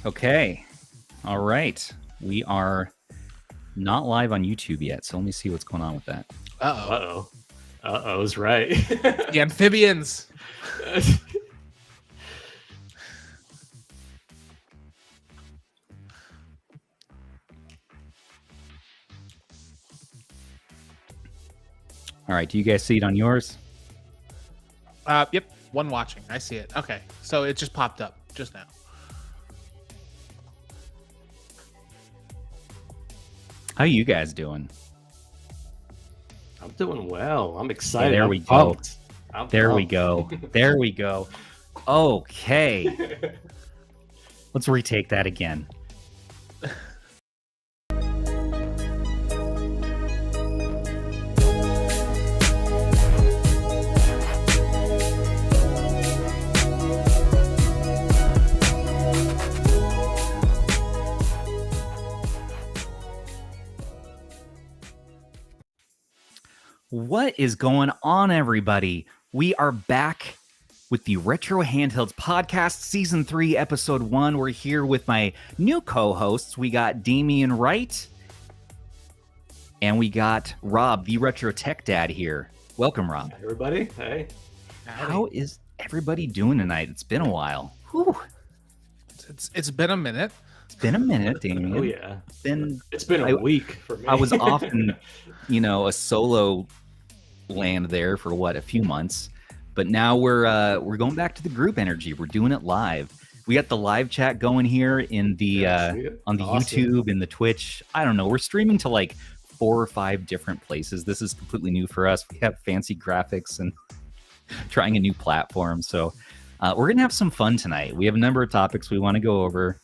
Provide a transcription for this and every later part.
Okay. All right. We are not live on YouTube yet, so let me see what's going on with that. Uh-oh. Uh-oh's right. The amphibians. All right. Do you guys see it on yours? Yep. One watching. I see it. Okay. So it just popped up just now. How you guys doing? I'm doing well. I'm excited. There I'm we go. pumped. There we go. There we go. Okay. Let's retake that again. What is going on, everybody? We are back with the Retro Handhelds Podcast, Season 3, Episode 1. We're here with my new co-hosts. We got DamienWright, and we got Rob, the Retro Tech Dad here. Welcome, Rob. Hey, everybody. Hey. How is everybody doing tonight? It's been a while. Whew. It's been a minute. It's been a minute, Damien. Oh, yeah. It's been a week for me. I was off in, a solo land there for a few months, but now we're going back to the group energy. We're doing it live. We got the live chat going here in the on the awesome. YouTube and the Twitch. I don't know. We're streaming to like 4 or 5 different places. This is completely new for us. We have fancy graphics and trying a new platform. So we're gonna have some fun tonight. We have a number of topics we want to go over,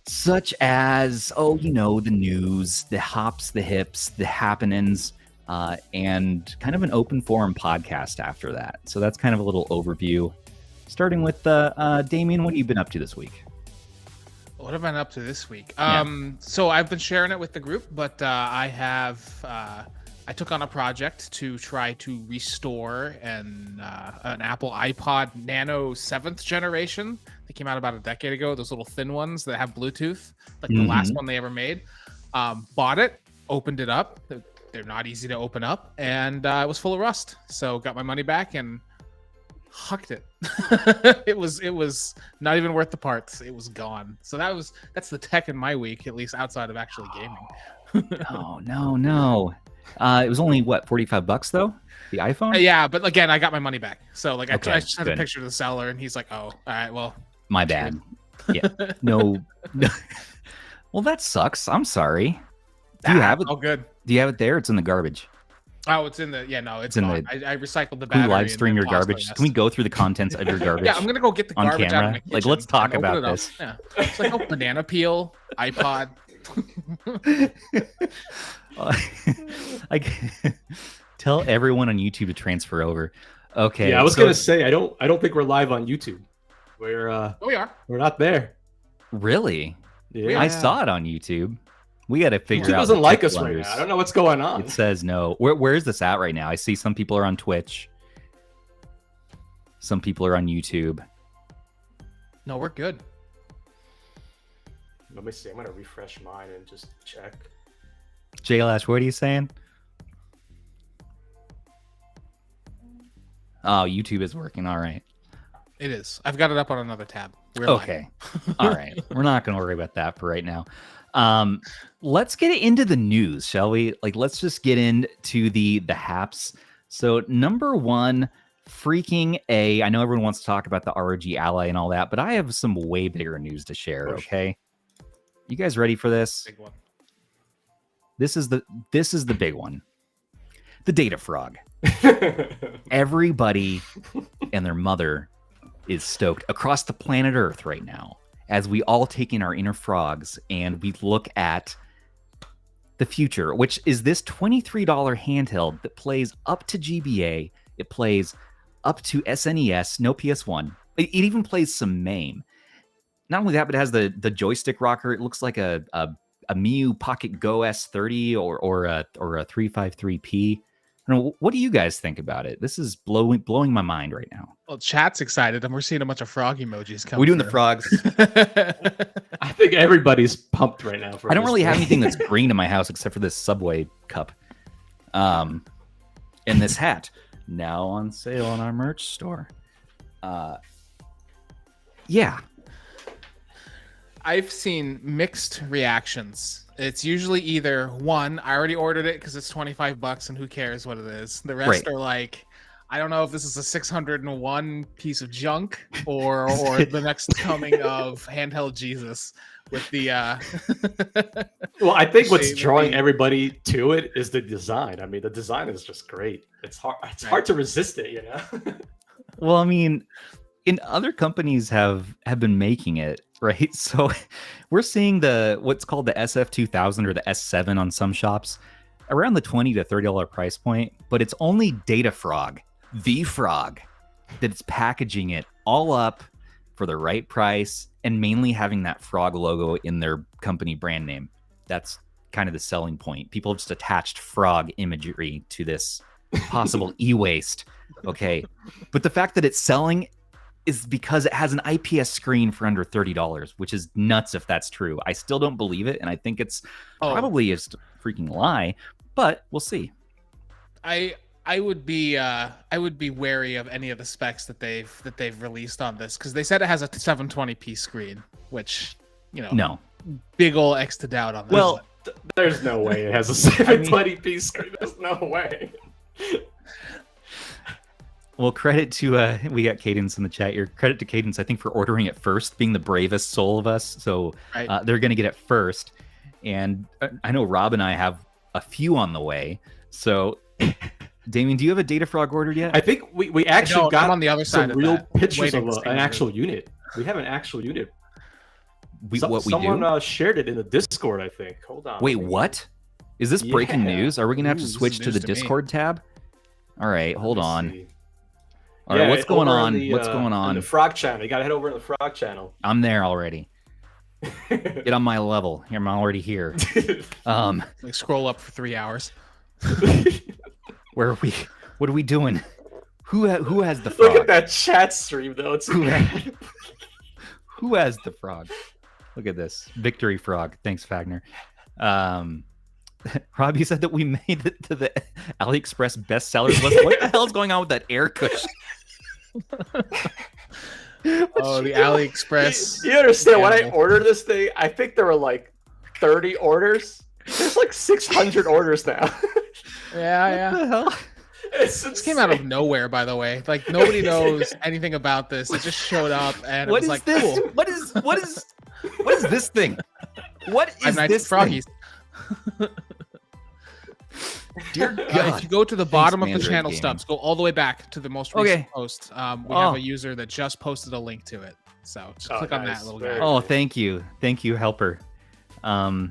such as the news, the hops, the hips, the happenings. And kind of an open forum podcast after that. So that's kind of a little overview. Starting with Damien, what have you been up to this week? What have I been up to this week? Yeah. So I've been sharing it with the group, but I took on a project to try to restore an Apple iPod Nano 7th generation. They came out about a decade ago. Those little thin ones that have Bluetooth, like the last one they ever made. Bought it, opened it up. They're not easy to open up, and it was full of rust. So got my money back and hucked it. It was not even worth the parts. It was gone. So that's the tech in my week, at least outside of actually gaming. No. It was only $45 though, the iPhone. Yeah, but again, I got my money back. So like, Okay, I just had good. a picture of the seller, and he's like, "Oh, all right, well, My bad. Yeah. No. Well, that sucks. I'm sorry. Do you have it? Oh, good. Do you have it there? It's in the garbage. Oh, it's in the no, it's in gone. the- I recycled the Can battery. we live and stream the your plastic garbage? nest. Can we go through the contents of your garbage? Yeah, I'm gonna go get the on garbage out camera? of my Like, kitchen let's talk and open about it up. this. Yeah, it's like banana peel, iPod. I tell everyone on YouTube to transfer over. Okay. Yeah, I was so- gonna say I don't think we're live on YouTube. We're We are. not there. Really? Yeah. I saw it on YouTube. We got to figure YouTube out. doesn't the like tech us right blunders. now. I don't know what's going on. It says no. Where's this at right now? I see some people are on Twitch. Some people are on YouTube. No, we're good. Let me see. I'm gonna refresh mine and just check. JLash, what are you saying? Oh, YouTube is working. All right. It is. I've got it up on another tab. We're live. Okay. All right. We're not going to worry about that for right now. Let's get into the news, shall we? Like, let's just get into the haps. So, number one, freaking A. I know everyone wants to talk about the ROG Ally and all that, but I have some way bigger news to share. Okay. You guys ready for this? Big one. This is the big one. The Data Frog. Everybody and their mother is stoked across the planet Earth right now as we all take in our inner frogs and we look at the future, which is this $23 handheld that plays up to GBA. It plays up to SNES, no PS1. It even plays some MAME. Not only that, but it has the joystick rocker. It looks like a Miu Pocket Go S30 or a 353P. I don't know, what do you guys think about it? This is blowing my mind right now. Well, chat's excited, and we're seeing a bunch of frog emojis coming. We're doing the frogs. I think everybody's pumped right now. For I don't this really have thing. anything that's green in my house except for this Subway cup. And this hat, now on sale on our merch store. Yeah. I've seen mixed reactions. It's usually either one, I already ordered it because it's $25 and who cares what it is. The rest Right. are like, I don't know if this is a 601 piece of junk or the next coming of handheld Jesus with the Well, I think what's Shade drawing maybe. everybody to it is the design. I mean, the design is just great. It's hard. It's hard to resist it, you know. Well, I mean, in other companies have been making it, right? So we're seeing what's called the SF2000 or the S7 on some shops around the $20 to $30 price point, but it's only Data Frog, the frog, that's packaging it all up for the right price and mainly having that frog logo in their company brand name. That's kind of the selling point. People just attached frog imagery to this possible e-waste. Okay. But the fact that it's selling is because it has an IPS screen for under $30, which is nuts if that's true. I still don't believe it, and I think it's probably just a freaking lie, but we'll see. I would be wary of any of the specs that they've released on this because they said it has a 720p screen, which, you know, No. big ol' X to doubt on this. Well, there's no way it has a 720p screen. There's no way. Well, credit to we got Cadence in the chat here. Credit to Cadence, I think, for ordering it first, being the bravest soul of us. So Right. they're going to get it first. And I know Rob and I have a few on the way. So, Damien, do you have a Data Frog ordered yet? I think we actually I'm got on the other side some of real that, pictures waiting of to see an it. actual unit. We have an actual unit. Someone Someone shared it in the Discord, I think. Hold on. Wait, what? Is this breaking Yeah. news? Are we going to have Ooh, to this is switch to news the to me. Discord tab? All right, hold Let me on. see. All right, Yeah, what's going over on? in the, What's going in on? the Frog channel. You gotta head over to the Frog channel. I'm there already. Get on my level. I'm already here. Like scroll up for 3 hours. Where are we? What are we doing? Who has the frog? Look at that chat stream though. It's Who has the frog? Look at this. Victory frog. Thanks, Fagner. Rob, you said that we made it to the AliExpress bestsellers list. What the hell's going on with that air cushion? Oh, the AliExpress. You understand when I animal. ordered this thing? I think there were like 30 orders. There's like 600 orders now. Yeah. What the hell? This came out of nowhere, by the way. Like nobody knows anything about this. It just showed up, and What it is was like, this? cool. What is this thing? What Five is Nights this at Froggy's. thing? Dear If God. you go to the bottom of the Android channel Gaming. Stubbs, go all the way back to the most recent Okay. post. We Oh. have a user that just posted a link to it. So just Oh, click on nice. that little Very guy. Oh, thank you, helper. Wow.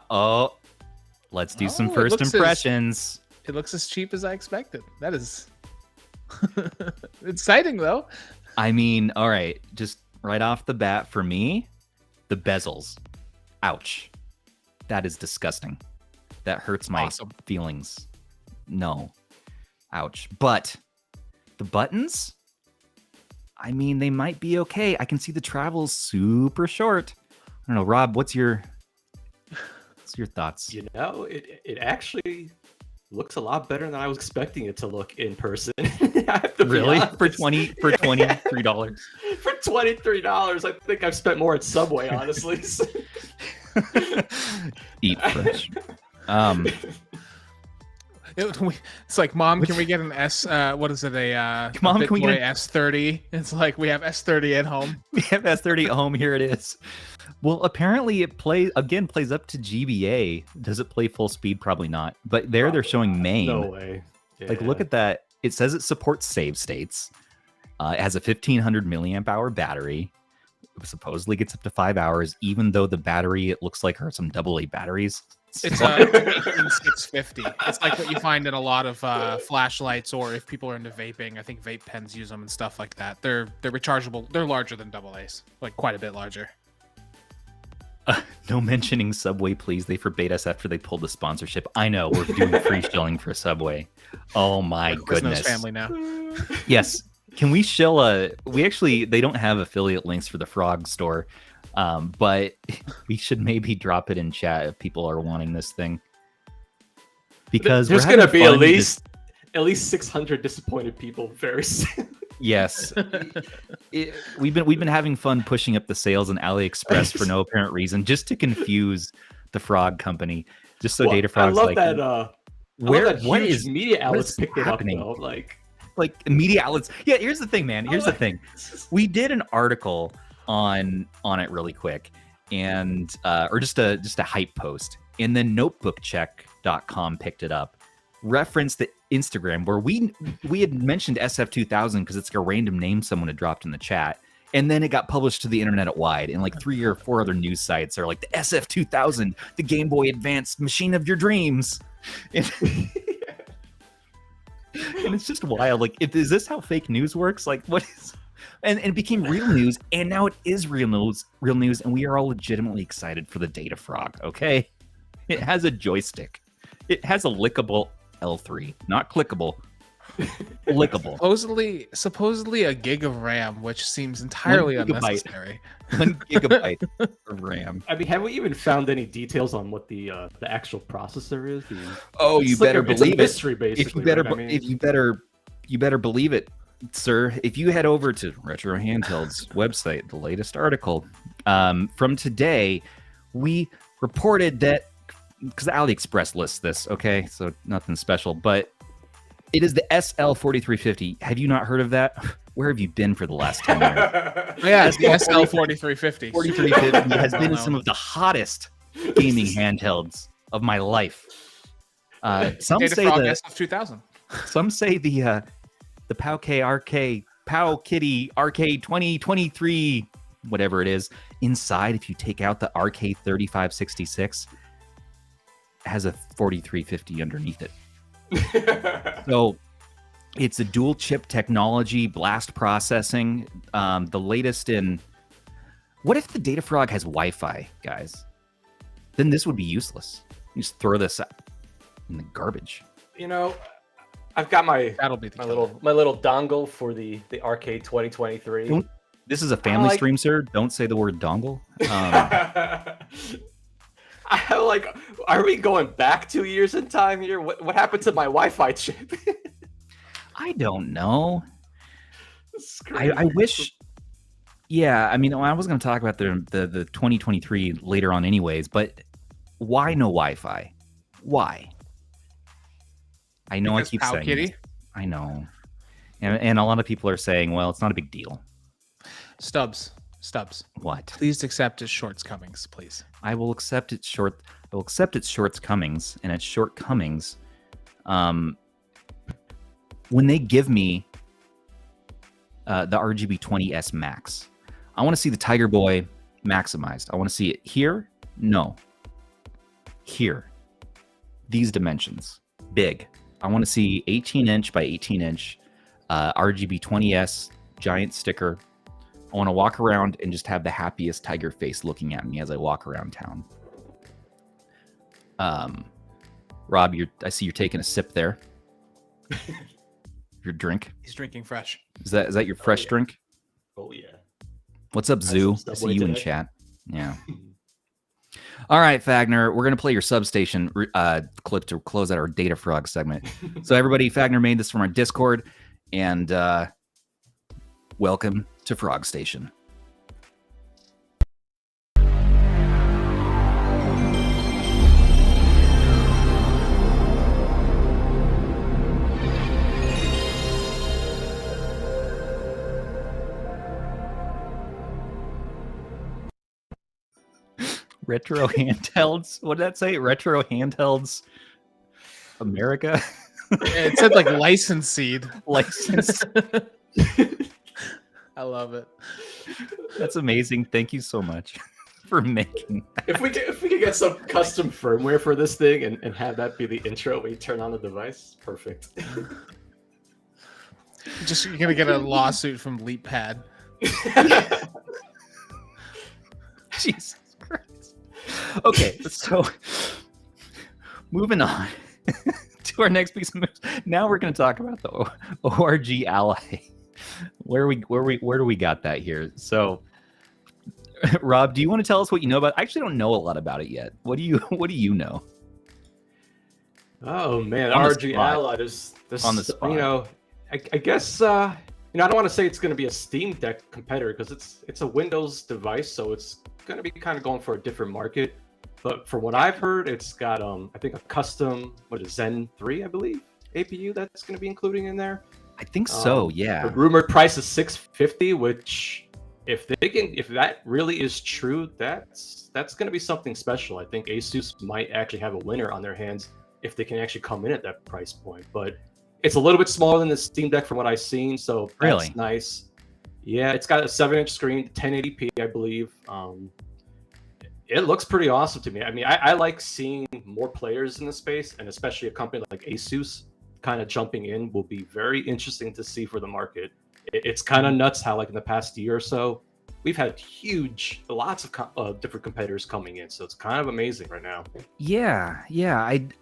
Oh, let's do some Oh, it first looks as- impressions. It looks as cheap as I expected. That is exciting, though. I mean, all right, just right off the bat for me, the bezels. Ouch. That is disgusting. That hurts my Awesome. feelings. No. Ouch. But the buttons, I mean, they might be okay. I can see the travel's super short. I don't know, Rob, what's your thoughts? You know, it actually looks a lot better than I was expecting it to look in person. I have to be Really? honest. For $23? For $23, I think I've spent more at Subway, honestly. Eat fresh. It's like, Mom, can we get an S? What is it? Mom, a can we get BitBoy S30? It's like we have S30 at home. We have S30 at home. Here it is. Well, apparently it plays up to GBA. Does it play full speed? Probably not. But they're showing main. No way. Like, look at that. It says it supports save states. It has a 1500 milliamp hour battery. It supposedly gets up to 5 hours, even though the battery, it looks like are some AA batteries. It's a 18650. It's like what you find in a lot of flashlights, or if people are into vaping, I think vape pens use them and stuff like that. They're rechargeable. They're larger than AA's, like quite a bit larger. No mentioning Subway, please. They forbade us after they pulled the sponsorship. I know, we're doing free shilling for Subway. Oh my goodness. Family now. Yes. Can we shill they don't have affiliate links for the Frog store. But we should maybe drop it in chat if people are wanting this thing. Because there's going to be at least 600 disappointed people very soon. Yes. We've been having fun pushing up the sales on AliExpress for no apparent reason, just to confuse the Frog company, just so Data Frog's I love that. What is media outlets picked it up though? Like media outlets. Yeah, here's the thing, man. Here's the thing. We did an article on it really quick, and or just a hype post, and then notebookcheck.com picked it up, referenced the Instagram where we had mentioned SF2000 because it's like a random name someone had dropped in the chat, and then it got published to the internet at wide, and like 3 or 4 other news sites are like the SF2000, the Game Boy Advanced machine of your dreams. And it's just wild. Like, is this how fake news works? Like, what is? And it became real news, and now it is real news, and we are all legitimately excited for the Data Frog. Okay, it has a joystick. It has a lickable L3, not clickable. Lickable. Supposedly a gig of RAM, which seems entirely 1 gigabyte. unnecessary. 1 gigabyte of RAM. I mean, have we even found any details on what the actual processor is? You better believe it. Mystery, basically. You better believe it, sir. If you head over to Retro Handheld's website, the latest article from today, we reported that, because AliExpress lists this, okay, so nothing special, but it is the SL4350. Have you not heard of that? Where have you been for the last 10 years? Yeah, it's the SL4350. 4350 has been in some of the hottest gaming handhelds of my life. Some Data say Frog the SF2000. Some say the powkiddy Arcade 2023, whatever it is, inside, if you take out the RK3566, has a 4350 underneath it. So it's a dual chip technology, blast processing, the latest in. What if the Data Frog has Wi-Fi, guys? Then this would be useless. You just throw this in the garbage. You know, I've got my little dongle for the Arcade 2023. This is a family stream, sir. Don't say the word dongle. Are we going back 2 years in time here? What happened to my Wi-Fi chip? I don't know. I wish. Yeah, I mean, I was going to talk about the 2023 later on, anyways. But why no Wi-Fi? Why? I know I keep saying this. I know, and a lot of people are saying, well, it's not a big deal. Stubbs. What? Please accept its shortcomings, please. I will accept its shortcomings and its shortcomings. When they give me the RGB 20S Max, I want to see the Tiger Boy maximized. I want to see it here. No. Here. These dimensions. Big. I want to see 18-inch by 18-inch RGB 20S giant sticker. I want to walk around and just have the happiest tiger face looking at me as I walk around town. Rob, I see you're taking a sip there. Your drink. He's drinking fresh. Is that your fresh drink? Oh yeah. What's up, Zoo? I see you in chat. Yeah. All right, Fagner, we're going to play your Substation clip to close out our Data Frog segment. So everybody, Fagner made this from our Discord, and welcome to Frog Station. Retro handhelds. What did that say? Retro handhelds. America. It said like licensed. License. I love it. That's amazing. Thank you so much for making that. If we could get some custom firmware for this thing and have that be the intro when you turn on the device, perfect. You're gonna get a lawsuit from LeapPad. Jesus Christ. Okay, so moving on to our next piece of news. Now we're going to talk about the ORG Ally. Where do we got that here? So, Rob, do you want to tell us what you know about? I actually don't know a lot about it yet. What do you know? Oh man, On the RG spot. Ally. This On the spot. You know, I guess I don't want to say it's going to be a Steam Deck competitor because it's a Windows device, so it's going to be kind of going for a different market. But from what I've heard, it's got I think a custom Zen 3, I believe, APU that's going to be including in there. I think so. Yeah. The rumored price is $650, which if that really is true, that's going to be something special. I think ASUS might actually have a winner on their hands if they can actually come in at that price point. But it's a little bit smaller than the Steam Deck from what I've seen, so that's Really nice. Yeah, it's got a 7-inch screen, 1080p, I believe. It looks pretty awesome to me. I mean, I like seeing more players in the space, and especially a company like ASUS kind of jumping in will be very interesting to see for the market. It's kind of nuts how, like, in the past year or so, we've had lots of different competitors coming in, so it's kind of amazing right now. Yeah.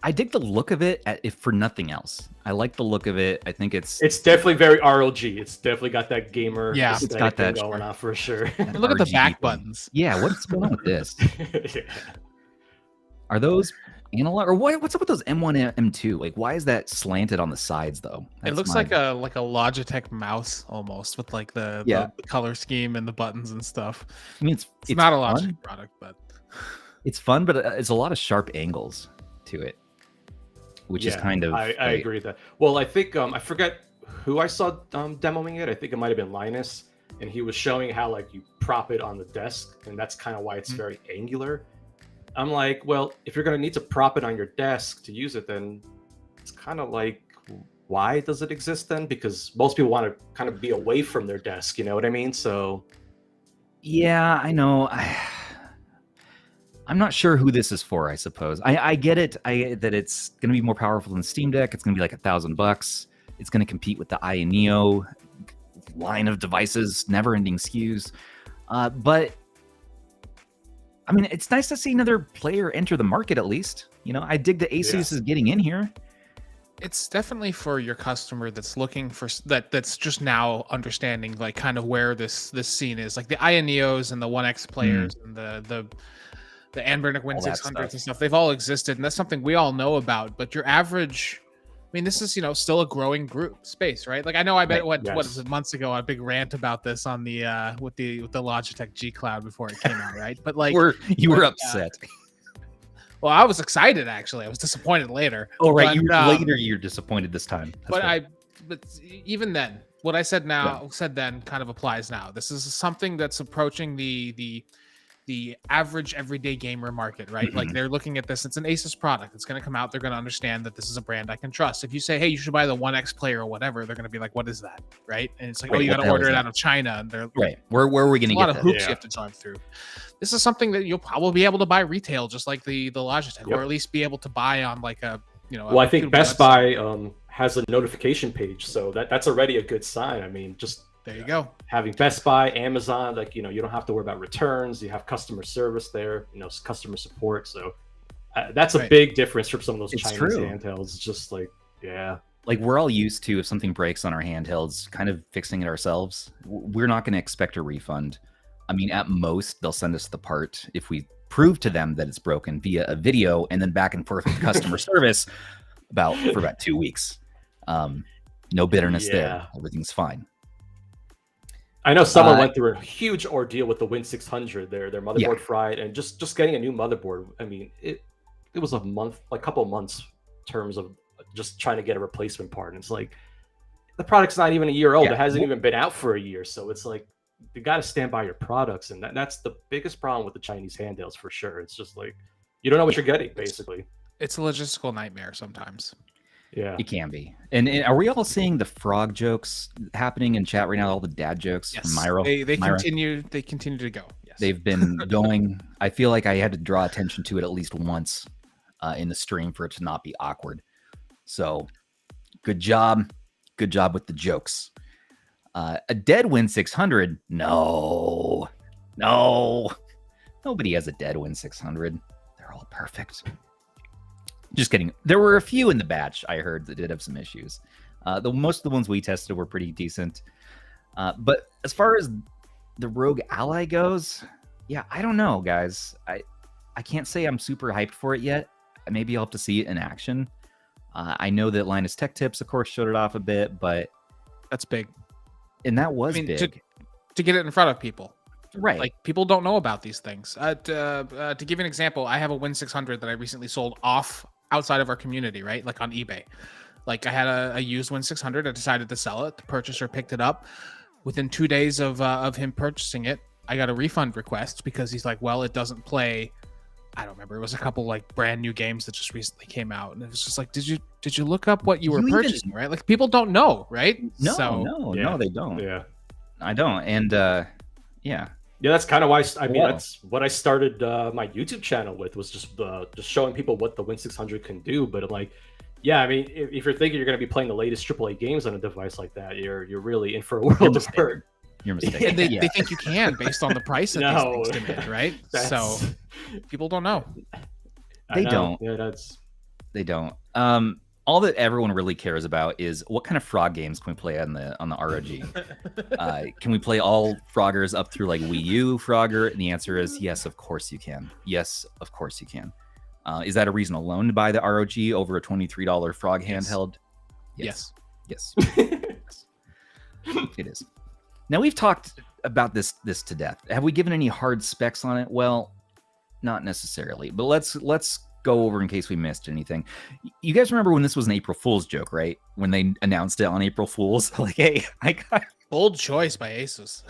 I dig the look of it. If for nothing else, I like the look of it. I think it's definitely very ROG. It's definitely got that gamer. Yeah, it's got that going on for sure. And look at the RGB back thing. buttons. Yeah, what's going on with this? Yeah. Are those analog or what's up with those M1 M2? Like, why is that slanted on the sides though? It looks like a Logitech mouse almost, with like the color scheme and the buttons and stuff. I mean, It's not a fun. Logitech product, but It's fun, but it's a lot of sharp angles to it, which is kind of. I agree with that. Well, I think I forget who I saw demoing it. I think it might have been Linus, and he was showing how, like, you prop it on the desk, and that's kind of why it's very angular. I'm like, well, if you're going to need to prop it on your desk to use it, then it's kind of like, why does it exist then? Because most people want to kind of be away from their desk, you know what I mean? So Yeah, I know. I'm not sure who this is for. I suppose I get it. That it's going to be more powerful than Steam Deck. It's going to be like $1,000. It's going to compete with the Aya Neo line of devices, never-ending SKUs. But I mean, it's nice to see another player enter the market at least. You know, I dig that ASUS is getting in here. it's definitely for your customer that's looking for that's just now understanding like kind of where this scene is. Like the Aya Neos and the 1X players and the anbernic Win 600s and stuff. They've all existed, and that's something we all know about. But your average, I mean, this is, you know, still a growing group space, right? Like I know I bet what is it, months ago, a big rant about this on the with the Logitech G Cloud before it came out, right? But like you were upset. Well, I was excited actually. I was disappointed later. Oh right, but, you're disappointed this time. But even then, what I said said then kind of applies now. This is something that's approaching the average everyday gamer market, right? Like they're looking at this. It's an ASUS product. It's going to come out. They're going to understand that this is a brand I can trust. If you say, hey, you should buy the 1X player or whatever, they're going to be like, what is that, right? And it's like, oh, you got to order it out of China. And they're right. Where are we going to get a lot of hoops you have to jump through. This is something that you'll probably be able to buy retail, just like the Logitech, or at least be able to buy on like a, you know. Well, I think Best Buy has a notification page, so that's already a good sign. I mean, just there you go. Having Best Buy, Amazon, like, you know, you don't have to worry about returns. You have customer service there, you know, customer support. So that's a big difference from some of those Chinese handhelds. It's just like, like we're all used to, if something breaks on our handhelds, kind of fixing it ourselves. We're not going to expect a refund. I mean, at most, they'll send us the part if we prove to them that it's broken via a video, and then back and forth with customer service for about 2 weeks. No bitterness there. Everything's fine. I know someone went through a huge ordeal with the Win 600. Their motherboard fried, and just getting a new motherboard. I mean, it was a couple of months in terms of just trying to get a replacement part. And it's like, the product's not even a year old. It hasn't even been out for a year. So it's like, you got to stand by your products. And that's the biggest problem with the Chinese handhelds for sure. It's just like, you don't know what you're getting, basically. It's a logistical nightmare sometimes. Yeah, it can be. And are we all seeing the frog jokes happening in chat right now? All the dad jokes from Myro. They continue. They continue to go. Yes, they've been going. I feel like I had to draw attention to it at least once in the stream for it to not be awkward. So, good job with the jokes. A dead Win 600? No, nobody has a dead Win 600. all perfect. Just kidding. There were a few in the batch I heard that did have some issues. Most of the ones we tested were pretty decent. But as far as the ROG Ally goes, yeah, I don't know, guys. I can't say I'm super hyped for it yet. Maybe I'll have to see it in action. I know that Linus Tech Tips, of course, showed it off a bit, but that's big. And that was big. To get it in front of people. Right. Like, people don't know about these things. To give you an example, I have a Win 600 that I recently sold outside of our community, right? Like on eBay. Like, I had a used Win 600. I decided to sell it. The purchaser picked it up. Within 2 days of him purchasing it, I got a refund request because he's like, well, it doesn't play. I don't remember. It was a couple like brand new games that just recently came out, and it was just like, did you look up what you were purchasing? Right? Like, people don't know, right? No, they don't. Yeah, I don't. And yeah, that's kind of why that's what I started my YouTube channel with, was just showing people what the Win 600 can do. But like, yeah, I mean, if you're thinking you're going to be playing the latest AAA games on a device like that, you're really in for a world of hurt. You're mistaken. They think you can based on the price of these things demand, right? So people don't know. They don't. Yeah, they don't. All that everyone really cares about is what kind of Frog games can we play on the ROG. Can we play all Froggers up through like Wii U Frogger? And the answer is yes, of course you can. Yes, of course you can. Is that a reason alone to buy the ROG over a $23 Frog handheld? Yes. It is. Now, we've talked about this to death. Have we given any hard specs on it? Well, not necessarily, but let's go over in case we missed anything. You guys remember when this was an April Fool's joke, right? When they announced it on April Fool's, like, hey, I got bold choice by ASUS.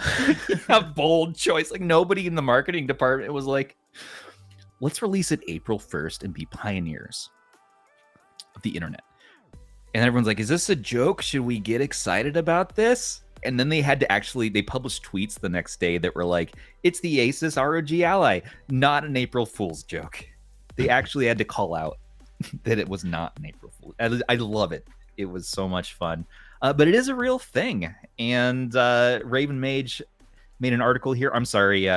A bold choice. Like, nobody in the marketing department was like, let's release it April 1st and be pioneers of the internet. And everyone's like, is this a joke? Should we get excited about this? And then they published tweets the next day that were like, it's the ASUS ROG Ally, not an April Fool's joke. They actually had to call out that it was not an April Fool's. I love it. It was so much fun. But it is a real thing. And Raven Mage made an article here. I'm sorry,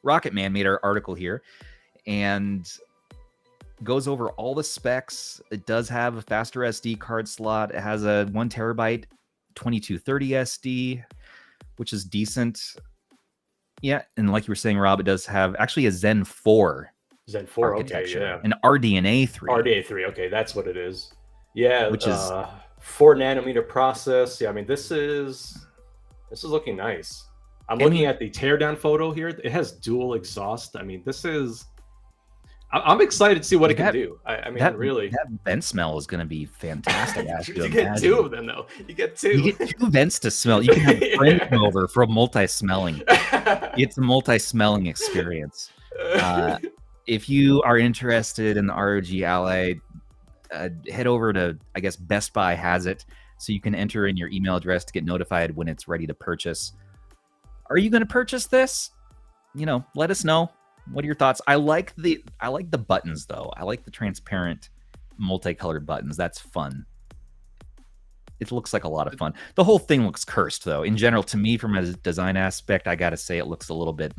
Rocket Man made our article here and goes over all the specs. It does have a faster SD card slot. It has a 1 terabyte 2230 SD, which is decent. Yeah, and like you were saying, Rob, it does have actually a Zen 4 architecture, okay, yeah, an RDNA 3. RDNA 3, okay, that's what it is. Yeah, which is 4 nanometer process. Yeah, I mean, this is looking nice. I'm looking at the teardown photo here. It has dual exhaust. I mean, I'm excited to see what it can do. I mean, really. That vent smell is going to be fantastic. You get 2 of them, though. You get 2. You get 2 vents to smell. You can have friends come over for a multi-smelling. It's a multi-smelling experience. If you are interested in the ROG Ally, head over to, I guess, Best Buy has it, so you can enter in your email address to get notified when it's ready to purchase. Are you going to purchase this? Let us know. What are your thoughts? I like the buttons, though. I like the transparent multicolored buttons. That's fun. It looks like a lot of fun. The whole thing looks cursed, though. In general, to me, from a design aspect, I gotta say it looks a little bit.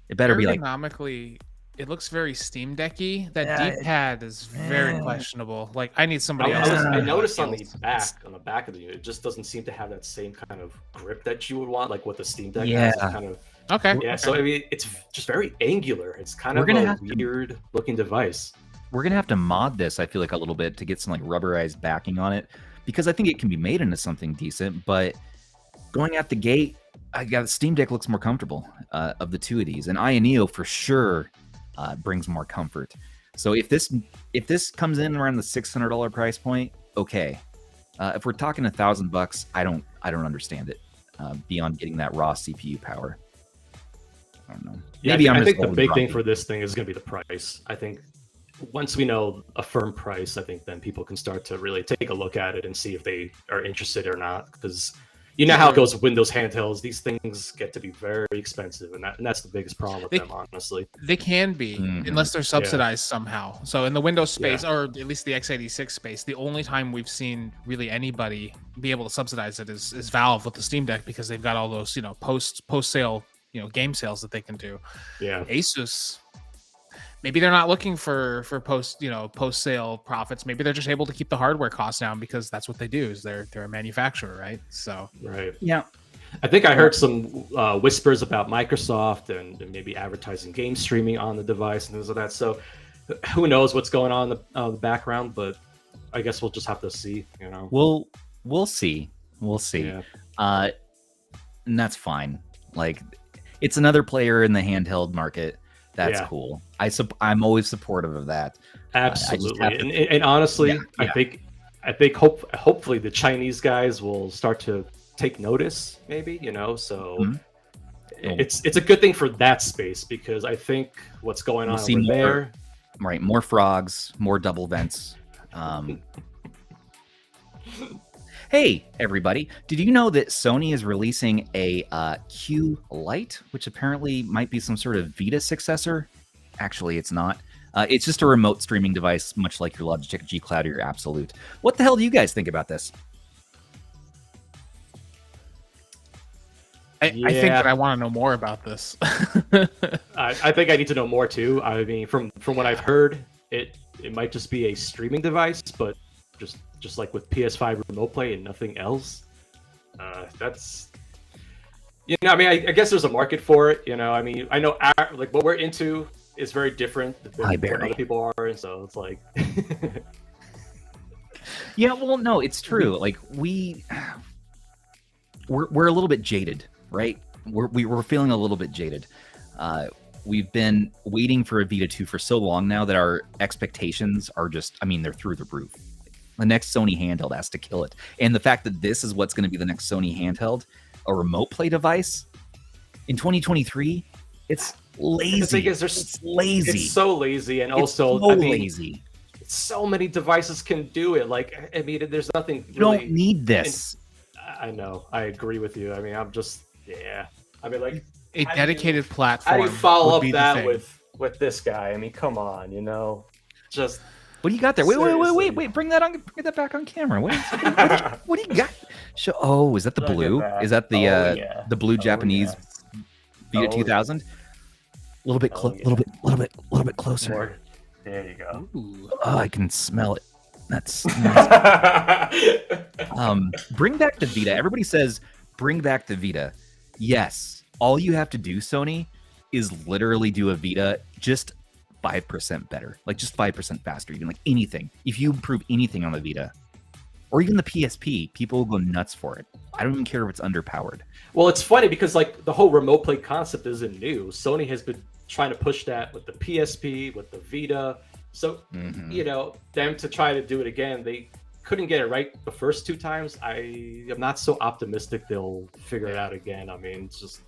It better be like ergonomically. It looks very Steam Decky. That D-pad is very questionable. Like, I need somebody else. I noticed on the back of the unit, it just doesn't seem to have that same kind of grip that you would want, like what the Steam Deck has. Kind of. Okay. Yeah. So I mean, it's just very angular. It's kind of a weird looking device. We're gonna have to mod this, I feel like, a little bit to get some like rubberized backing on it, because I think it can be made into something decent. But going out the gate, Steam Deck looks more comfortable of the two of these, and Aya Neo for sure brings more comfort. So if this comes in around the $600 price point, okay. If we're talking $1,000, I don't understand it beyond getting that raw CPU power. I don't know. Maybe I think the big thing for this thing is going to be the price. I think once we know a firm price, I think then people can start to really take a look at it and see if they are interested or not. Because you know how it goes with Windows handhelds; these things get to be very expensive, and that's the biggest problem with them, honestly. They can be, unless they're subsidized somehow. So in the Windows space, or at least the x86 space, the only time we've seen really anybody be able to subsidize it is Valve with the Steam Deck, because they've got all those post sale game sales that they can do. Yeah. ASUS, maybe they're not looking for post sale profits. Maybe they're just able to keep the hardware costs down because that's what they do. Is they're a manufacturer, right? So right. Yeah. I think I heard some whispers about Microsoft and maybe advertising game streaming on the device and things like that. So who knows what's going on in the background, but I guess we'll just have to see, you know. We'll see. We'll see. Yeah. And that's fine. Like, it's another player in the handheld market. That's cool. I'm always supportive of that. Absolutely. And honestly, I think hopefully the Chinese guys will start to take notice, maybe, you know. So it's a good thing for that space, because I think what's going on over there. Right, more frogs, more double vents. Hey, everybody. Did you know that Sony is releasing a Q Lite, which apparently might be some sort of Vita successor? Actually, it's not. It's just a remote streaming device, much like your Logitech G Cloud or your Absolute. What the hell do you guys think about this? I think that I want to know more about this. I think I need to know more too. I mean, from what I've heard, it might just be a streaming device, but just like with PS5 remote play and nothing else. That's, you know, I mean, I guess there's a market for it. You know, I mean, I know like what we're into is very different than what other people are, and so it's like. Yeah, well, no, it's true. Like we're a little bit jaded, right? We're feeling a little bit jaded. We've been waiting for a Vita 2 for so long now that our expectations are just, I mean, they're through the roof. The next Sony handheld has to kill it. And the fact that this is what's going to be the next Sony handheld, a remote play device, in 2023, it's lazy. The thing is, it's lazy. It's so lazy, and also lazy. So many devices can do it. Like, I mean, there's nothing. You don't need this. I know. I agree with you. I mean, I mean, like a dedicated platform. How do you follow up that with this guy? I mean, come on, you know, just. What do you got there? Wait! Bring that back on camera. What do you got? Oh, is that the blue? Is that the blue Japanese Vita 2000? A little bit closer. More. There you go. Oh, I can smell it. That's nice. Bring back the Vita. Everybody says bring back the Vita. Yes, all you have to do, Sony, is literally do a Vita just 5% better, like just 5% faster, even like anything. If you improve anything on the Vita or even the PSP, people will go nuts for it. I don't even care if it's underpowered. Well, it's funny because like the whole remote play concept isn't new. Sony has been trying to push that with the PSP, with the Vita. So, you know, them to try to do it again, they couldn't get it right the first two times. I am not so optimistic they'll figure it out again. I mean, it's just,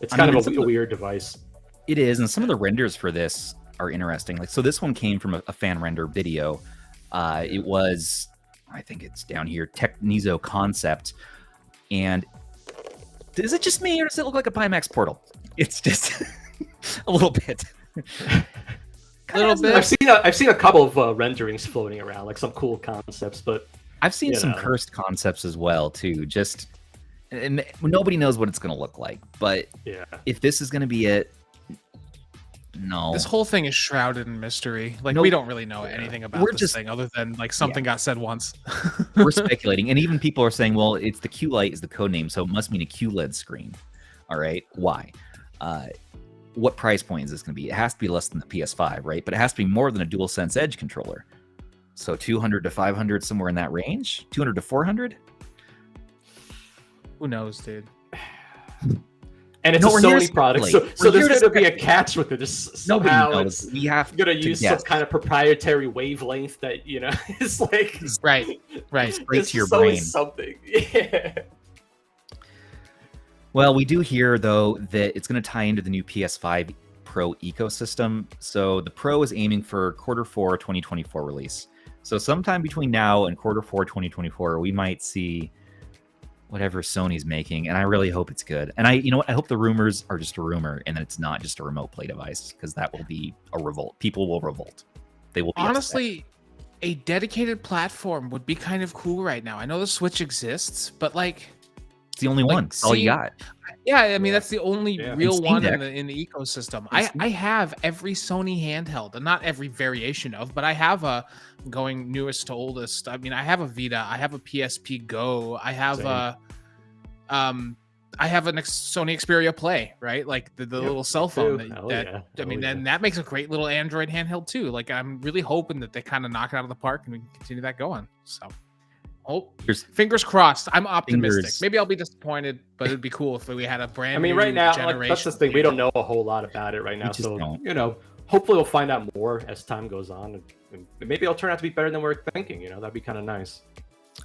it's kind of a weird device. It is, and some of the renders for this are interesting. Like, so this one came from a fan render video. It was, I think it's down here, Technizo Concept. And is it just me, or does it look like a Pimax Portal? It's just a little bit. I've seen a couple of renderings floating around, like some cool concepts, but I've seen some cursed concepts as well too. Just, and nobody knows what it's going to look like, but if this is going to be it. No, this whole thing is shrouded in mystery. Like, we don't really know anything about this thing other than like something got said once. We're speculating, and even people are saying, well, it's the Q Lite is the code name, so it must mean a QLED screen. All right, why? What price point is this going to be? It has to be less than the PS5, right? But it has to be more than a DualSense Edge controller. So 200 to 500, somewhere in that range. 200 to 400. Who knows, dude? And it's a Sony product, so there's going to be a catch with it. Just somehow we have going to use some kind of proprietary wavelength that, you know, is like right, straight to your brain. Something, yeah. Well, we do hear though that it's going to tie into the new PS5 Pro ecosystem. So the Pro is aiming for Q4 2024 release. So sometime between now and Q4 2024, we might see whatever Sony's making, and I really hope it's good. And you know what? I hope the rumors are just a rumor, and that it's not just a remote play device, because that will be a revolt. People will revolt. They will be honestly upset. A dedicated platform would be kind of cool right now. I know the Switch exists, but like, the only one. That's all you got. Yeah, I mean that's the only real Steam one Deck. in the ecosystem. I have every Sony handheld, and not every variation of, but I have a going newest to oldest. I mean, I have a Vita, I have a PSP Go, I have a Sony Xperia Play, right? Like the little cell phone and that makes a great little Android handheld too. Like I'm really hoping that they kind of knock it out of the park and we can continue that going. So fingers crossed. I'm optimistic. Maybe I'll be disappointed, but it'd be cool if we had a brand new right now, generation. that's the thing. We don't know a whole lot about it right now. So, hopefully we'll find out more as time goes on. And maybe it'll turn out to be better than we're thinking. That'd be kind of nice.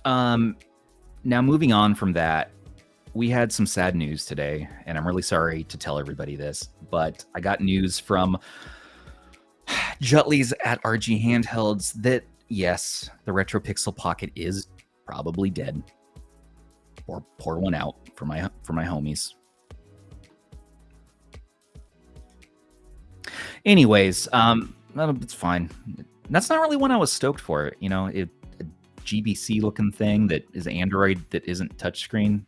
Now, moving on from that, we had some sad news today, and I'm really sorry to tell everybody this, but I got news from Jutley's at RG Handhelds that, yes, the Retro Pixel Pocket is probably dead. Or pour one out for my homies. Anyways, it's fine. That's not really one I was stoked for. A GBC looking thing that is Android that isn't touchscreen.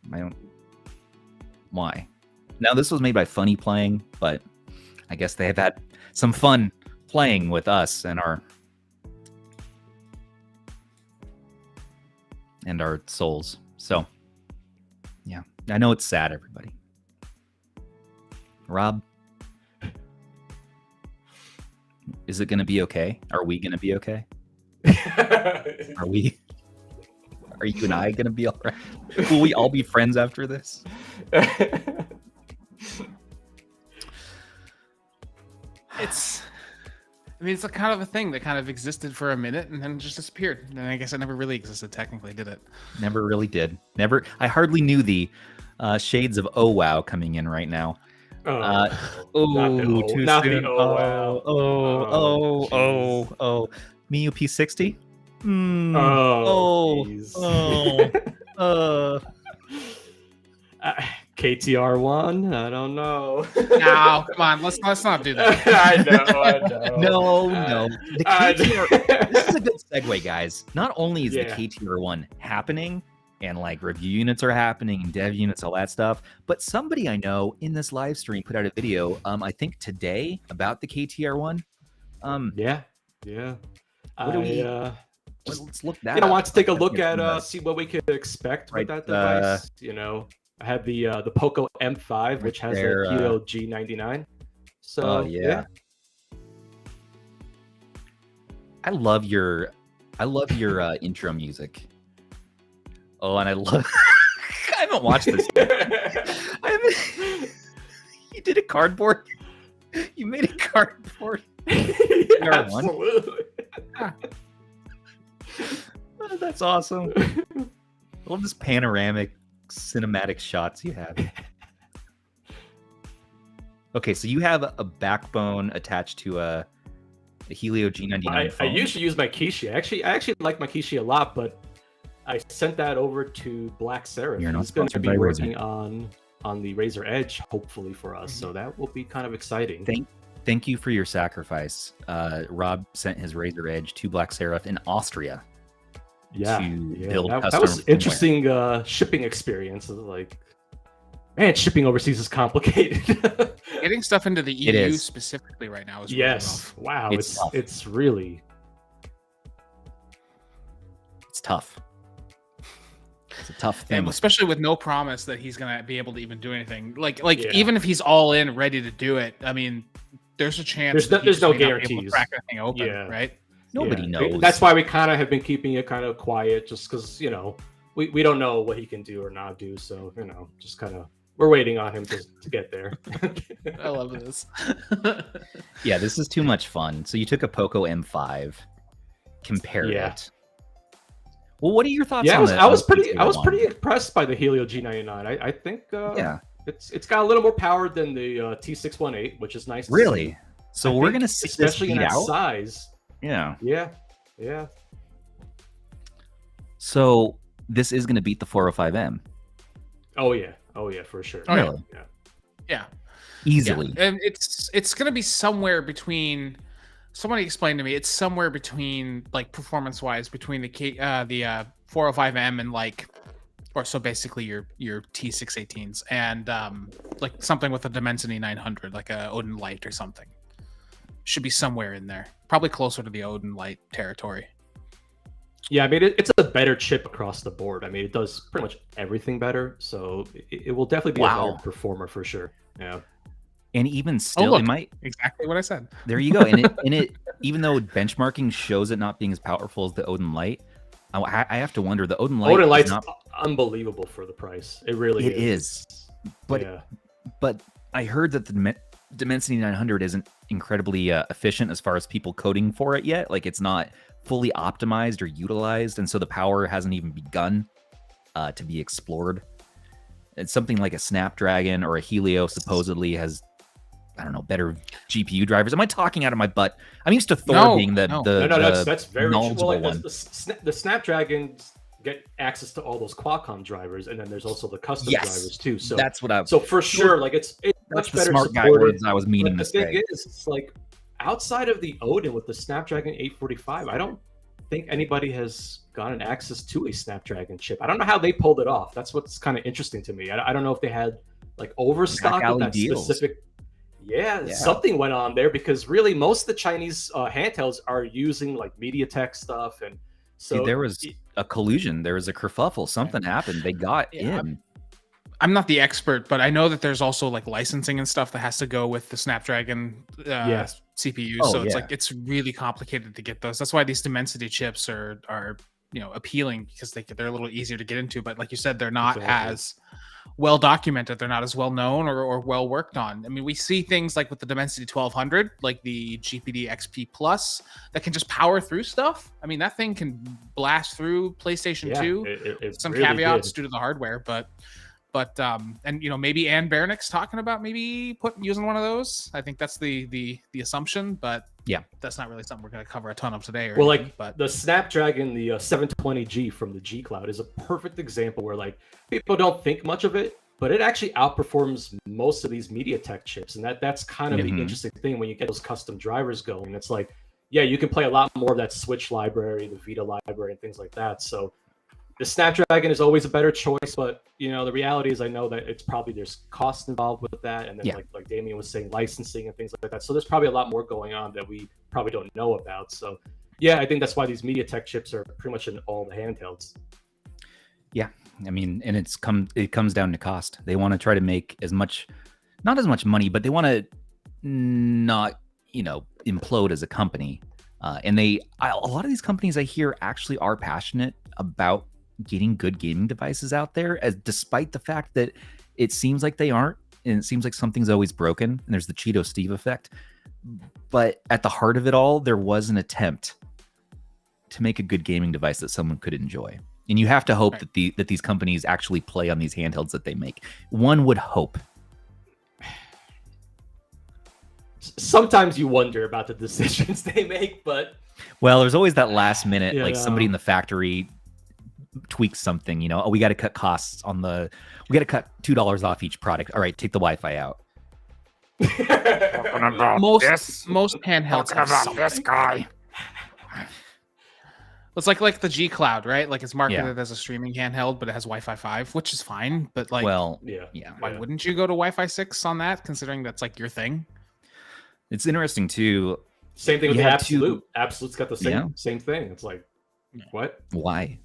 Why? Now this was made by FunnyPlaying, but I guess they have had some fun playing with us and our souls. So, yeah, I know it's sad, everybody. Rob, is it going to be okay? Are we going to be okay? Are you and I going to be all right? Will we all be friends after this? It's a kind of a thing that kind of existed for a minute and then just disappeared. And I guess it never really existed technically, did it? Never really did. Never. I hardly knew the shades of oh wow coming in right now. Too soon. Miu P60. KTR1? I don't know. No, come on, let's not do that. I know. No. The KTR. This is a good segue, guys. Not only is the KTR1 happening, and like review units are happening, and dev units, all that stuff, but somebody I know in this live stream put out a video, I think today, about the KTR1. Yeah. What do we? Let's look that. I want to take a look at see what we could expect with that device. I have the Poco M5, which has a Helio G99. So yeah. I love your intro music. Oh, and I haven't watched this yet. You did a cardboard. You made a cardboard. Absolutely. Oh, that's awesome. I love this panoramic cinematic shots you have. Okay, so you have a backbone attached to a Helio G99 I usually use my Kishi. I actually like my Kishi a lot, but I sent that over to Black Seraph. He's going to be working on the Razer Edge, hopefully for us. So that will be kind of exciting. Thank you for your sacrifice. Rob sent his Razer Edge to Black Seraph in Austria. Build that was interesting shipping experience. Like, man, shipping overseas is complicated. Getting stuff into the EU specifically right now is really rough. Wow, it's really tough. It's a tough thing, and especially with no promise that he's gonna be able to even do anything. Like even if he's all in, ready to do it, I mean, there's a chance there's no guarantees. To crack that thing open, right? Nobody knows. That's why we kind of have been keeping it kind of quiet, just because we don't know what he can do or not do. So just kind of we're waiting on him to get there. I love this. Yeah, this is too much fun. So you took a Poco M5, compared it. Well, what are your thoughts on that? I was pretty impressed by the Helio G99. I think it's got a little more power than the T618, which is nice. Really? So we're gonna see, especially in that size. Yeah. So this is gonna beat the 405M. Oh yeah, for sure. Oh, really? Yeah. Easily. Yeah. And it's gonna be somewhere between. Somebody explained to me it's somewhere between, like, performance-wise, between the 405M and like or so basically your T618s, and like something with a Dimensity 900, like a Odin Lite or something. Should be somewhere in there, probably closer to the Odin Lite territory. Yeah, I mean, it's a better chip across the board. I mean, it does pretty much everything better, so it will definitely be a better performer for sure. Yeah. And even still, it might exactly what I said. There you go. And it even though benchmarking shows it not being as powerful as the Odin Lite, I have to wonder, the Odin Lite's not unbelievable for the price. It really is. But I heard that the Dimensity 900 isn't incredibly efficient as far as people coding for it yet. Like, it's not fully optimized or utilized, and so the power hasn't even begun to be explored. It's something like a Snapdragon or a Helio supposedly has, I don't know, better GPU drivers. Am I talking out of my butt? I'm used to Thor being no, that's very knowledgeable one. The Snapdragons get access to all those Qualcomm drivers, and then there's also the custom drivers too. So that's what So for sure, like it's much better smart guy words I was meaning to say. The thing is, it's like outside of the Odin with the Snapdragon 845, I don't think anybody has gotten access to a Snapdragon chip. I don't know how they pulled it off. That's what's kind of interesting to me. I don't know if they had like overstock of that specific. Yeah, something went on there, because really most of the Chinese handhelds are using like MediaTek stuff, and so there was a collusion, there was a kerfuffle, something happened. They got in. I'm not the expert, but I know that there's also like licensing and stuff that has to go with the Snapdragon CPU. So it's like it's really complicated to get those. That's why these Dimensity chips are appealing, because they're a little easier to get into. But like you said, they're not as well documented. They're not as well known or well worked on. I mean, we see things like with the Dimensity 1200, like the GPD XP Plus, that can just power through stuff. I mean, that thing can blast through PlayStation 2. Some really caveats due to the hardware, but and maybe anbernic's talking about maybe using one of those. I think that's the assumption, but that's not really something we're going to cover a ton of today. But the Snapdragon, the 720G from the G Cloud is a perfect example where like people don't think much of it, but it actually outperforms most of these MediaTek chips, and that's kind of the interesting thing when you get those custom drivers going. It's like, you can play a lot more of that Switch library, the Vita library, and things like that. So the Snapdragon is always a better choice, but the reality is I know that it's probably there's cost involved with that, and then like Damien was saying, licensing and things like that. So there's probably a lot more going on that we probably don't know about. So I think that's why these MediaTek chips are pretty much in all the handhelds. Yeah, I mean, and it comes down to cost. They want to try to make not as much money, but they want to not implode as a company. And a lot of these companies I hear actually are passionate about getting good gaming devices out there, despite the fact that it seems like they aren't, and it seems like something's always broken, and there's the Cheeto Steve effect. But at the heart of it all, there was an attempt to make a good gaming device that someone could enjoy. And you have to hope that these companies actually play on these handhelds that they make. One would hope. Sometimes you wonder about the decisions they make, but there's always that last minute, like somebody in the factory tweaks something, we got to cut costs we got to cut $2 off each product. All right, take the Wi-Fi out. most handhelds have something. This guy. It's like the G Cloud, right? Like it's marketed as a streaming handheld, but it has Wi-Fi 5, which is fine. But like, why wouldn't you go to Wi-Fi 6 on that, considering that's like your thing? It's interesting too. Same thing with the Absolute. Absolute's got the same thing. It's like, what? Why?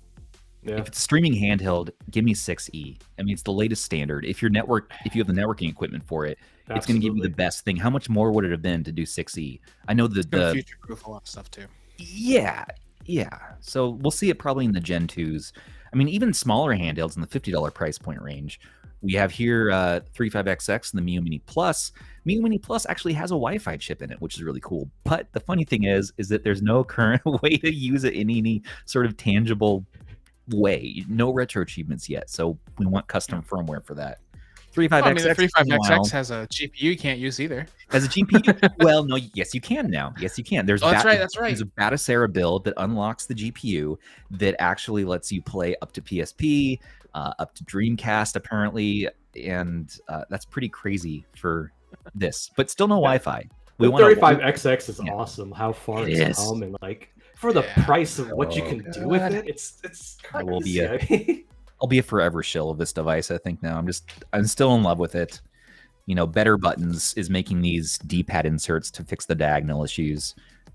Yeah. If it's a streaming handheld, give me 6E. I mean, it's the latest standard. If you have the networking equipment for it, it's going to give you the best thing. How much more would it have been to do 6E? I know the future-proof a lot of stuff too. Yeah. So we'll see it probably in the Gen 2s. I mean, even smaller handhelds in the $50 price point range. We have here 35XX and the Mio Mini Plus. Mio Mini Plus actually has a Wi-Fi chip in it, which is really cool. But the funny thing is that there's no current way to use it in any sort of tangible way. No retro achievements yet. So we want custom firmware for that. 35XX. The 35XX has a GPU you can't use either. Has a GPU? Well, no. Yes, you can now. Yes, you can. That's right. There's a Batacera build that unlocks the GPU that actually lets you play up to PSP, up to Dreamcast, apparently, and that's pretty crazy for this. But still no Wi-Fi. The 35XX is awesome. How far it's come, and like for the price of what you can do with it, it's crazy. I'll be a forever shill of this device. I think now I'm still in love with it. Better Buttons is making these D-pad inserts to fix the diagonal issues.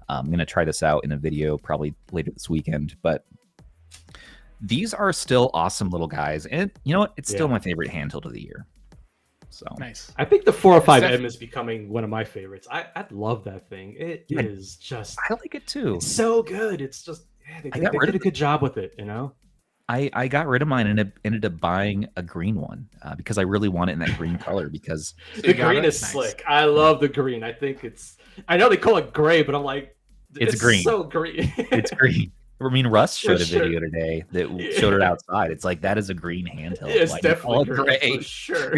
I'm going to try this out in a video probably later this weekend, but these are still awesome little guys. And you know what? It's still my favorite handheld of the year. So nice. I think the 405M is becoming one of my favorites. I love that thing. It is just... I like it too. It's so good. It's just... they did a good job with it, I got rid of mine and ended up buying a green one because I really want it in that green color because the green is slick. I love the green. I think I know they call it gray, but I'm like, it's green. So green. It's green. I mean, Russ showed a video today that showed it outside. It's like that is a green handheld. It's like, definitely gray. For sure.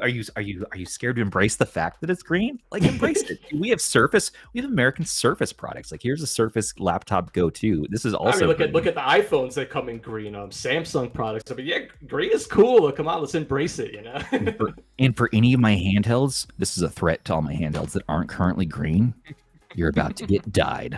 Are you scared to embrace the fact that it's green? Like, embrace it. We have American Surface products. Like, here's a Surface laptop go-to. This is also. look at the iPhones that come in green. Samsung products. Green is cool. Come on, let's embrace it. And for any of my handhelds, this is a threat to all my handhelds that aren't currently green. You're about to get dyed.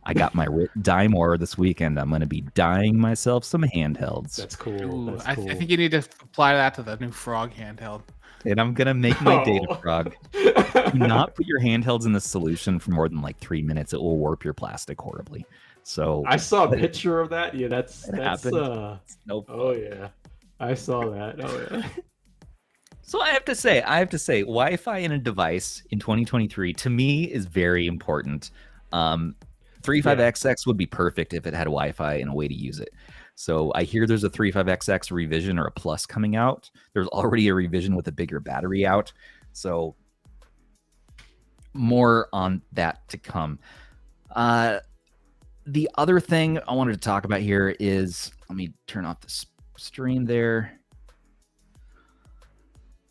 I got my dye more this weekend. I'm going to be dyeing myself some handhelds. That's cool. Ooh, I think you need to apply that to the new Frog handheld. And I'm going to make my Data Frog. Do not put your handhelds in the solution for more than like 3 minutes. It will warp your plastic horribly. So I saw a picture of that. Yeah, that's no fun. Oh yeah, I saw that. Oh yeah. So I have to say, Wi-Fi in a device in 2023 to me is very important. 35XX would be perfect if it had Wi-Fi and a way to use it. So I hear there's a 35XX revision or a plus coming out. There's already a revision with a bigger battery out. So more on that to come. The other thing I wanted to talk about here is, let me turn off the stream there.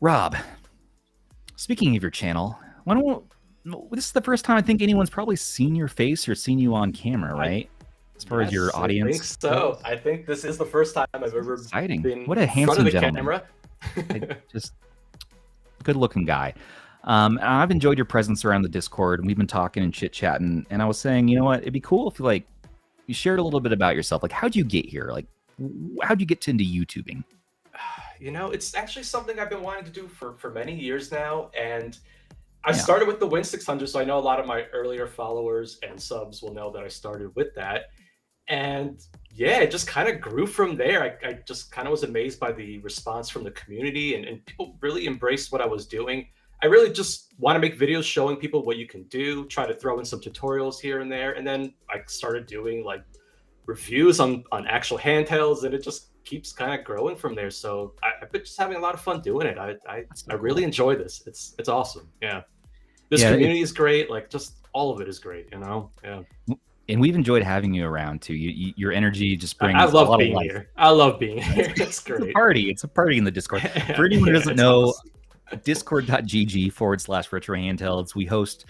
Rob, speaking of your channel, this is the first time I think anyone's probably seen your face or seen you on camera, right? As far as your audience. I think so. I think this is the first time I've ever been what a handsome gentleman. Camera. Just good looking guy. I've enjoyed your presence around the Discord, and we've been talking and chit chatting. And I was saying, you know what? It'd be cool if you shared a little bit about yourself. Like, how'd you get here? Like, how'd you get into YouTubing? It's actually something I've been wanting to do for many years now, and I started with the Win 600, so I know a lot of my earlier followers and subs will know that I started with that. And yeah, it just kind of grew from there. I just kind of was amazed by the response from the community, and people really embraced what I was doing. I really just want to make videos showing people what you can do, try to throw in some tutorials here and there. And then I started doing like reviews on actual handhelds, and it just keeps kind of growing from there. So I've been just having a lot of fun doing it. I really enjoy this. It's awesome. Yeah. This community is great. Like, just all of it is great, Yeah. And we've enjoyed having you around too. Your energy just brings I love a lot being of life. here. I love being here. It's great. It's a party in the Discord. For anyone who doesn't know, discord.gg/retro handhelds. We host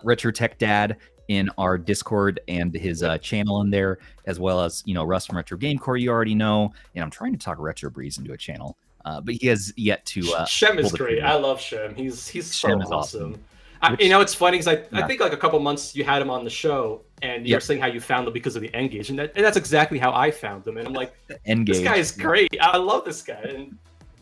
Retro Tech Dad in our Discord and his channel in there, as well as, Russ from Retro Game Core, you already know. And I'm trying to talk Retro Breeze into a channel, but he has yet to. Shem is great. I love Shem. He's so awesome. It's funny because I think like a couple months you had him on the show, and you're saying how you found him because of the N-Gage, and that's exactly how I found him. And I'm like, this guy is great. I love this guy, and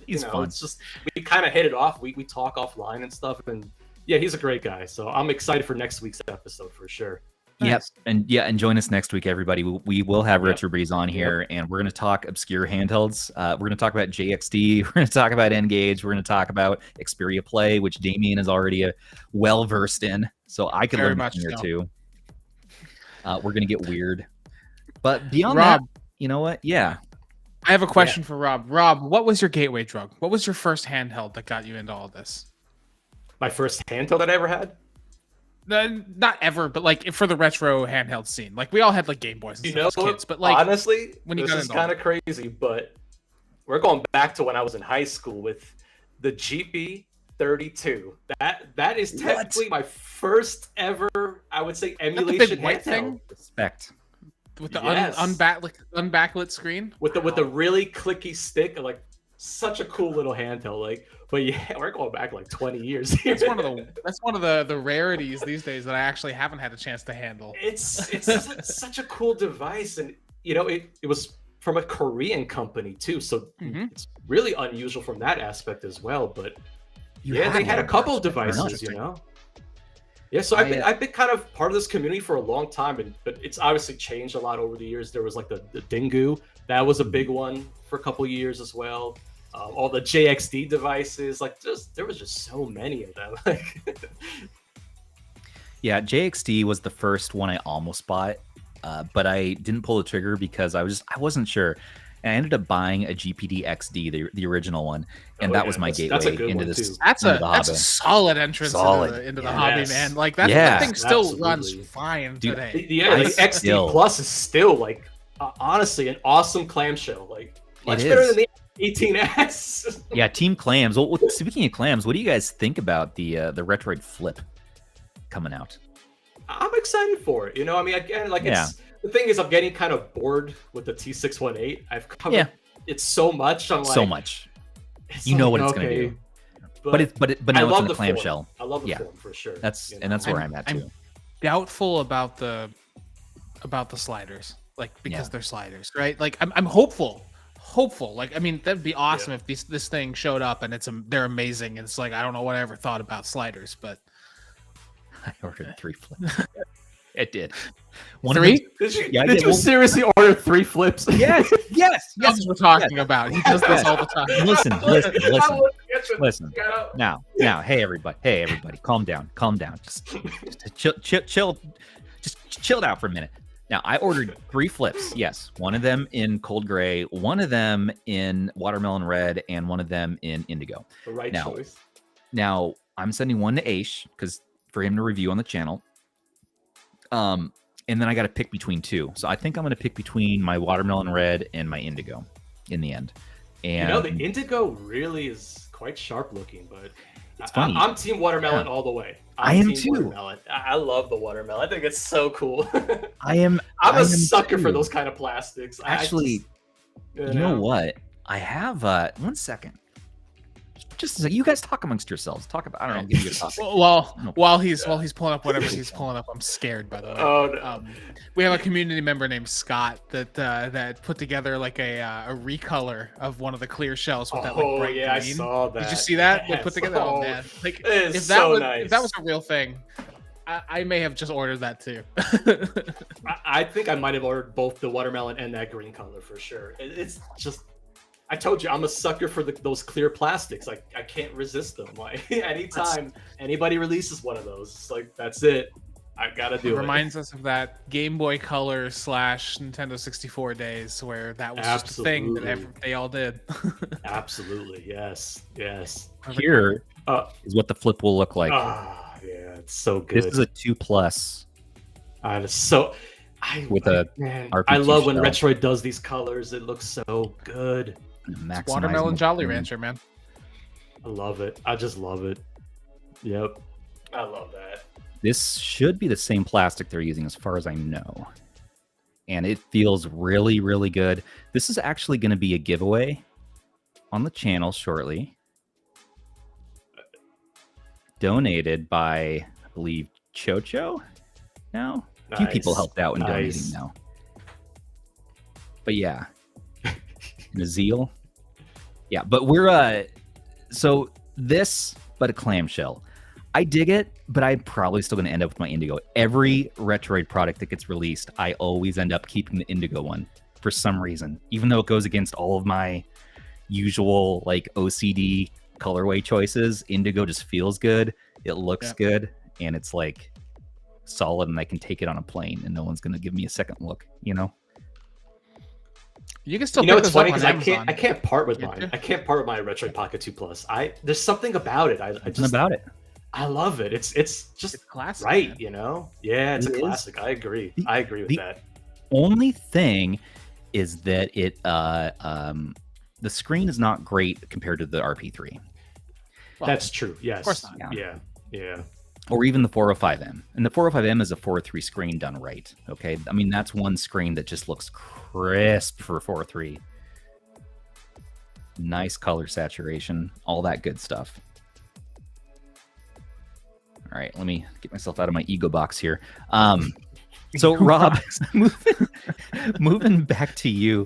he's fun. It's just we kind of hit it off. We talk offline and stuff, and yeah, he's a great guy. So I'm excited for next week's episode for sure. Nice. Yep, and join us next week, everybody. We will have Retro Breeze on here, and we're going to talk obscure handhelds. We're going to talk about JXD. We're going to talk about N-Gage. We're going to talk about Xperia Play, which Damien is already well versed in, so I could learn here too. We're going to get weird, but beyond that, you know what? Yeah, I have a question for Rob. Rob, what was your gateway drug? What was your first handheld that got you into all this? My first handheld that I ever had? Not ever, but like for the retro handheld scene, like we all had like Game Boys as kids. But like honestly, this is kind of crazy. But we're going back to when I was in high school with the GP32. That is technically my first ever, I would say, emulation handheld. Respect. With the unbacklit screen. With the really clicky stick, like such a cool little handheld. Like, but yeah, we're going back like 20 years here. That's one of the rarities these days that I actually haven't had a chance to handle. It's such a cool device, and it was from a Korean company too, so it's really unusual from that aspect as well. But yeah, they had a couple of devices, you know. Yeah, so I've been kind of part of this community for a long time, but it's obviously changed a lot over the years. There was like the Dingu, that was a big one for a couple of years as well. All the JXD devices, like there was just so many of them. Like, yeah, JXD was the first one I almost bought, but I didn't pull the trigger because I wasn't sure. And I ended up buying a GPD XD, the original one, and that was my gateway into this. That's a solid entrance into the hobby, man. Like that thing still runs fine today. The XD Plus is still like honestly an awesome clamshell, like much better than the 18S. Yeah, Team Clams. Well, speaking of clams, what do you guys think about the Retroid Flip coming out? I'm excited for it. You know, I mean, again, like the thing is, I'm getting kind of bored with the T618. I've covered it so much. I'm like, so much. You know what it's gonna do. But now it's in the clamshell. I love the form for sure. That's where I'm at too. I'm doubtful about the sliders, like because they're sliders, right? Like I'm hopeful. Like, I mean, that'd be awesome if this thing showed up and they're amazing. And it's like, I don't know what I ever thought about sliders, but I ordered 3 flips. It did. 3? Did you seriously order 3 flips? Yes. That's what we're talking about. He does this all the time. Listen. Now, hey everybody, calm down. Just chill out for a minute. Now, I ordered 3 flips. Yes, one of them in cold gray, one of them in watermelon red, and one of them in indigo. The right choice. Now, I'm sending one to Aish for him to review on the channel. And then I got to pick between 2. So I think I'm going to pick between my watermelon red and my indigo in the end. And you know, the indigo really is quite sharp looking, but it's funny. I'm team watermelon all the way. I am too. Watermelon. I love the watermelon. I think it's so cool. I'm a sucker for those kind of plastics. Actually, you know what? I have 1 second. Just a second. You guys talk amongst yourselves. Talk about. I don't know. Give you a topic. While he's pulling up whatever he's pulling up, I'm scared. By the way, no. We have a community member named Scott that put together like a recolor of one of the clear shells with that like bright green. I saw that. Did you see that? They put together. Oh man! Like if that was a real thing, I may have just ordered that too. I think I might have ordered both the watermelon and that green color for sure. It's just. I told you I'm a sucker for those clear plastics. Like I can't resist them. Like anytime anybody releases one of those, it's like that's it. I gotta do it. Reminds us of that Game Boy Color / Nintendo 64 days where that was just a thing that they all did. Absolutely, yes. Here is what the flip will look like. Yeah, it's so good. This is a 2+. I love when Retroid does these colors. It looks so good. Watermelon Jolly Rancher, man. I love it. I just love it. Yep. I love that. This should be the same plastic they're using as far as I know. And it feels really, really good. This is actually going to be a giveaway on the channel shortly. Donated by, I believe, Chocho now. A few people helped out in donating now. But yeah. Nazil. Yeah, but we're so this, but a clamshell. I dig it, but I'm probably still gonna end up with my indigo. Every Retroid product that gets released, I always end up keeping the indigo one for some reason. Even though it goes against all of my usual like OCD colorway choices, indigo just feels good, it looks good, and it's like solid, and I can take it on a plane and no one's gonna give me a second look, you know. You can still. You know, it's funny because I can't part with mine. I can't part with my Retroid Pocket 2+. There's something about it. I love it. It's just classic, right, man. You know. Yeah, it's a classic. I agree. I agree with that. Only thing is that it the screen is not great compared to the RP3. Well, that's true. Yes. Of course not. Yeah. Or even the 405M. And the 405M is a 403 screen done right. Okay. I mean, that's one screen that just looks crisp for 403. Nice color saturation, all that good stuff. All right, let me get myself out of my ego box here. So Rob, moving back to you.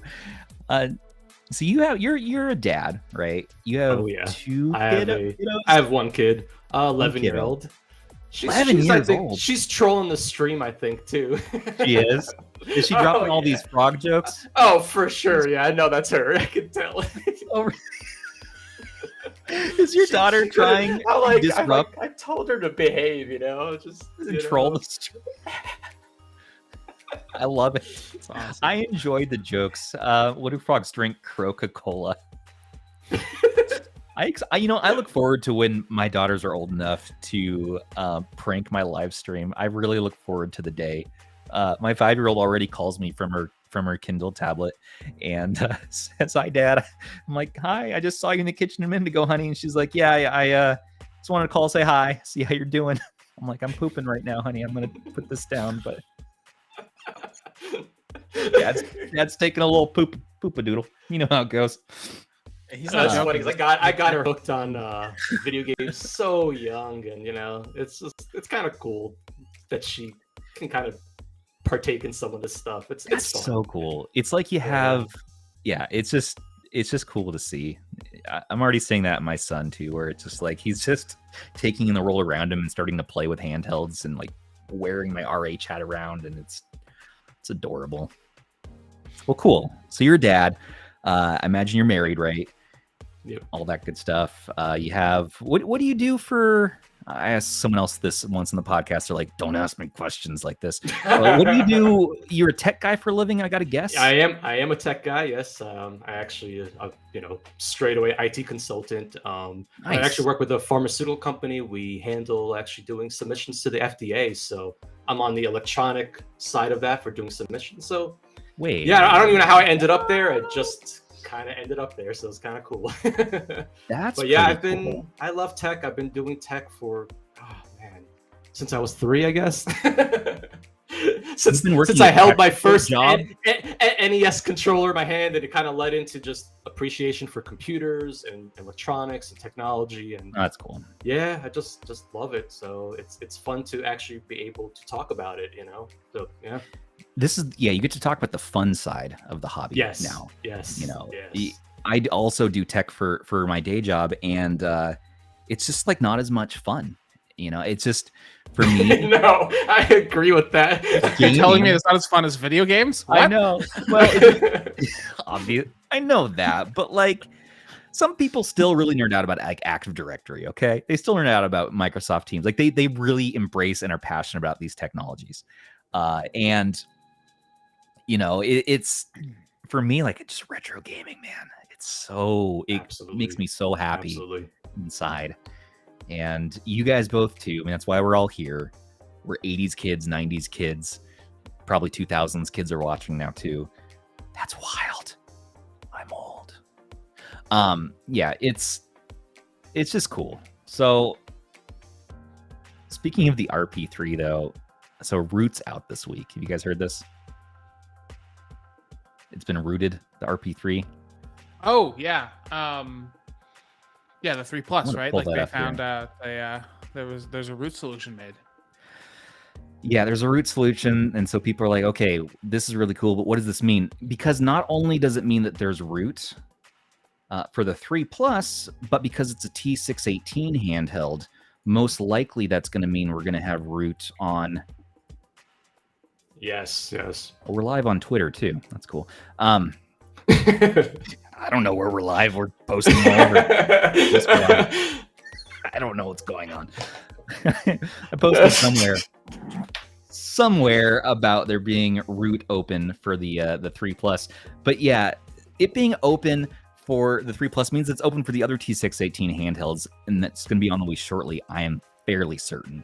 So you're a dad, right? You have Oh, yeah. two I have, kiddos? I have one kid, 11-year-old. 11 years I think old. she's trolling the stream, I think, too. She is. Is she dropping all these frog jokes? Oh, for sure. Yeah, I know that's her. I can tell. Oh, is your daughter trying to disrupt? I told her to behave, just control the stream. I love it. It's awesome. I enjoyed the jokes. What do frogs drink? Coca-Cola. I look forward to when my daughters are old enough to prank my live stream. I really look forward to the day. My 5-year-old already calls me from her Kindle tablet and says, "Hi, Dad." I'm like, "Hi, I just saw you in the kitchen a minute ago, honey." And she's like, "Yeah, I just wanted to call, say hi, see how you're doing." I'm like, "I'm pooping right now, honey. I'm gonna put this down." But Dad's taking a little poop-a-doodle. You know how it goes. He's That's not funny joking. because I got her hooked on video games so young, and it's kind of cool that she can kind of partake in some of this stuff. It's fun. So cool. It's like you have, it's just cool to see. I'm already seeing that in my son too, where it's just like he's just taking in the world around him and starting to play with handhelds and like wearing my RH hat around, and it's adorable. Well, cool. So you're a dad. I imagine you're married, right? Yep. All that good stuff. You have what do you do for? I asked someone else this once in the podcast. They're like, "Don't ask me questions like this." What do you do? You're a tech guy for a living, I got to guess. I am a tech guy. Yes. I actually, straight away IT consultant. I actually work with a pharmaceutical company. We handle actually doing submissions to the FDA. So I'm on the electronic side of that for doing submissions. So wait, yeah, I don't even know how I ended up there. It just kind of ended up there, so it's kind of cool. But yeah, cool. I love tech. I've been doing tech for since I was 3, I guess. since I held my first job NES controller in my hand, and it kind of led into just appreciation for computers and electronics and technology. And that's cool. Yeah, I just love it. So it's fun to actually be able to talk about it. So yeah. This is you get to talk about the fun side of the hobby now. Yes. I also do tech for my day job, and it's just like not as much fun. It's just for me. No, I agree with that. You're telling me it's not as fun as video games? What? I know. Well, obvious. I know that, but like some people still really nerd out about like Active Directory. Okay, they still nerd out about Microsoft Teams. Like they really embrace and are passionate about these technologies, and it's for me like it's just retro gaming, man. It's so makes me so happy inside. And you guys both too. I mean, that's why we're all here. We're 80s kids, 90s kids, probably 2000s kids are watching now too. That's wild. I'm old. Yeah, it's just cool. So speaking of the RP3 though, so Root's out this week. Have you guys heard this? It's been rooted, the RP3. Oh yeah. Yeah, the 3 Plus, right? Like they found there's a root solution made. Yeah, there's a root solution, and so people are like, okay, this is really cool, but what does this mean? Because not only does it mean that there's root for the 3 Plus, but because it's a T618 handheld, most likely that's going to mean we're going to have root on. Yes. Oh, we're live on Twitter too. That's cool. I don't know where we're live. We're posting all over. I don't know what's going on. I posted somewhere about there being root open for the 3 Plus. But yeah, it being open for the 3 Plus means it's open for the other T618 handhelds, and that's going to be on the way shortly. I am fairly certain.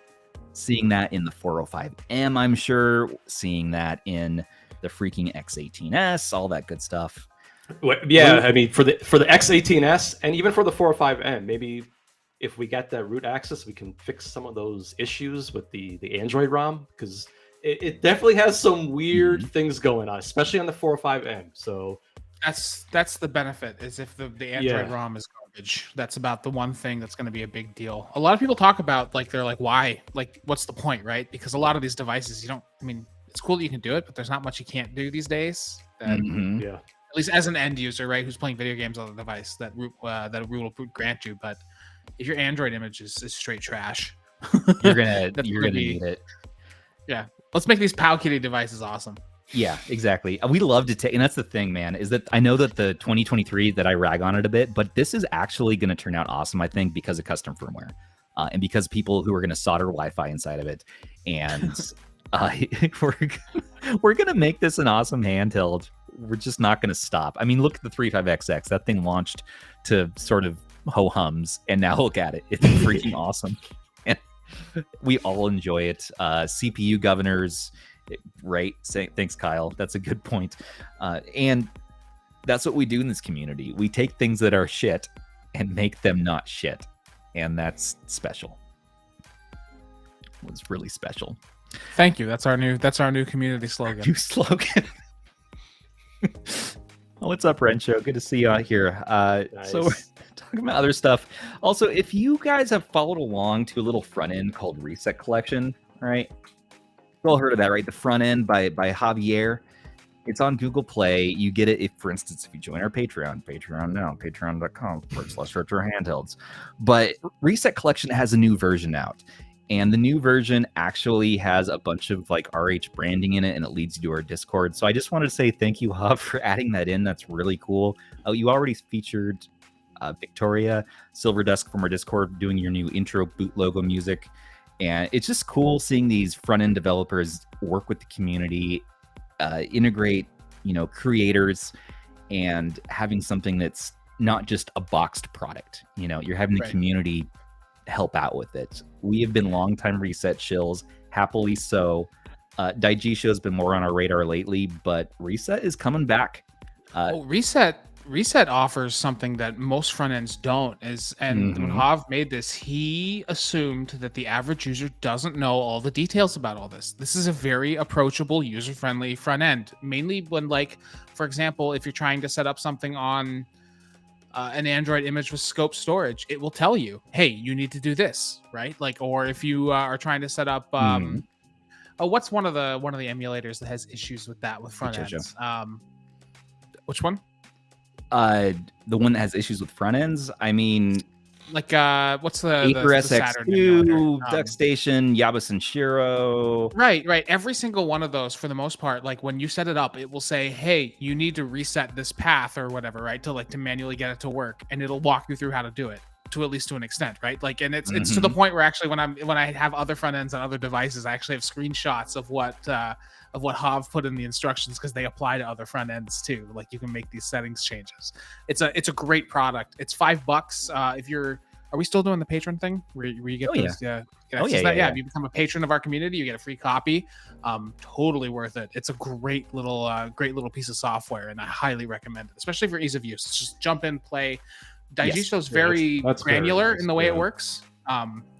Seeing that in the 405M, I'm sure. Seeing that in the freaking X18S, all that good stuff. Yeah, I mean, for the X18S and even for the 405M, maybe if we get that root access, we can fix some of those issues with the Android ROM, because it definitely has some weird things going on, especially on the 405M. So that's the benefit, is if the Android ROM is garbage. That's about the one thing that's going to be a big deal. A lot of people talk about they're like, why? Like, what's the point, right? Because a lot of these devices, it's cool that you can do it, but there's not much you can't do these days. At least as an end user, right, who's playing video games on the device, that root will grant you. But if your Android image is straight trash, you're gonna need it. Yeah, let's make these powkiddy devices awesome. Yeah, exactly. We love to take, and that's the thing, man, is that I know that the 2023 that I rag on it a bit, but this is actually going to turn out awesome, I think, because of custom firmware and because people who are going to solder Wi-Fi inside of it. And we're going to make this an awesome handheld. We're just not going to stop. I mean, look at the 35XX. That thing launched to sort of ho-hums, and now look at it. It's freaking awesome. And we all enjoy it. CPU governors, right? Thanks, Kyle. That's a good point. And that's what we do in this community. We take things that are shit and make them not shit. And that's special. It's really special. Thank you. That's our new community slogan. New slogan. What's up, Rencho? Good to see you out here. Nice. So we're talking about other stuff. Also, if you guys have followed along to a little front end called Reset Collection, right? You've all heard of that, right? The front end by Javier. It's on Google Play. You get it if, for instance, if you join our Patreon now, patreon.com/retro handhelds. But Reset Collection has a new version out. And the new version actually has a bunch of like RH branding in it, and it leads you to our Discord. So I just wanted to say thank you, Hub, for adding that in. That's really cool. You already featured Victoria Silverdusk from our Discord doing your new intro boot logo music. And it's just cool seeing these front-end developers work with the community, integrate, creators, and having something that's not just a boxed product. You're having the community help out with it. We have been longtime Reset shills, happily so. Daigisho has been more on our radar lately, but Reset is coming back. Reset offers something that most front ends don't. When Hav made this, he assumed that the average user doesn't know all the details about all this. This is a very approachable, user-friendly front end. Mainly when, like, for example, if you're trying to set up something on an Android image with scope storage, it will tell you, hey, you need to do this, right? Like, or if you are trying to set up, what's one of the emulators that has issues with that with front ends? Which one? The one that has issues with front ends. I mean, like what's the Acer Saturn SX2, DuckStation, Yabusan Shiro. Right. Every single one of those, for the most part, like when you set it up, it will say, "Hey, you need to reset this path or whatever, right, to manually get it to work," and it'll walk you through how to do it, to at least to an extent, right? Like, and it's to the point where actually when I have other front ends on other devices, I actually have screenshots of what Hav put in the instructions, because they apply to other front ends too. Like, you can make these settings changes. It's a great product. It's $5 if you're. Are we still doing the patron thing where you get those? Yeah. If you become a patron of our community, you get a free copy. Totally worth it. It's a great little piece of software, and I highly recommend it, especially for ease of use. It's just jump in, play. Daigisho's very granular in the way it works.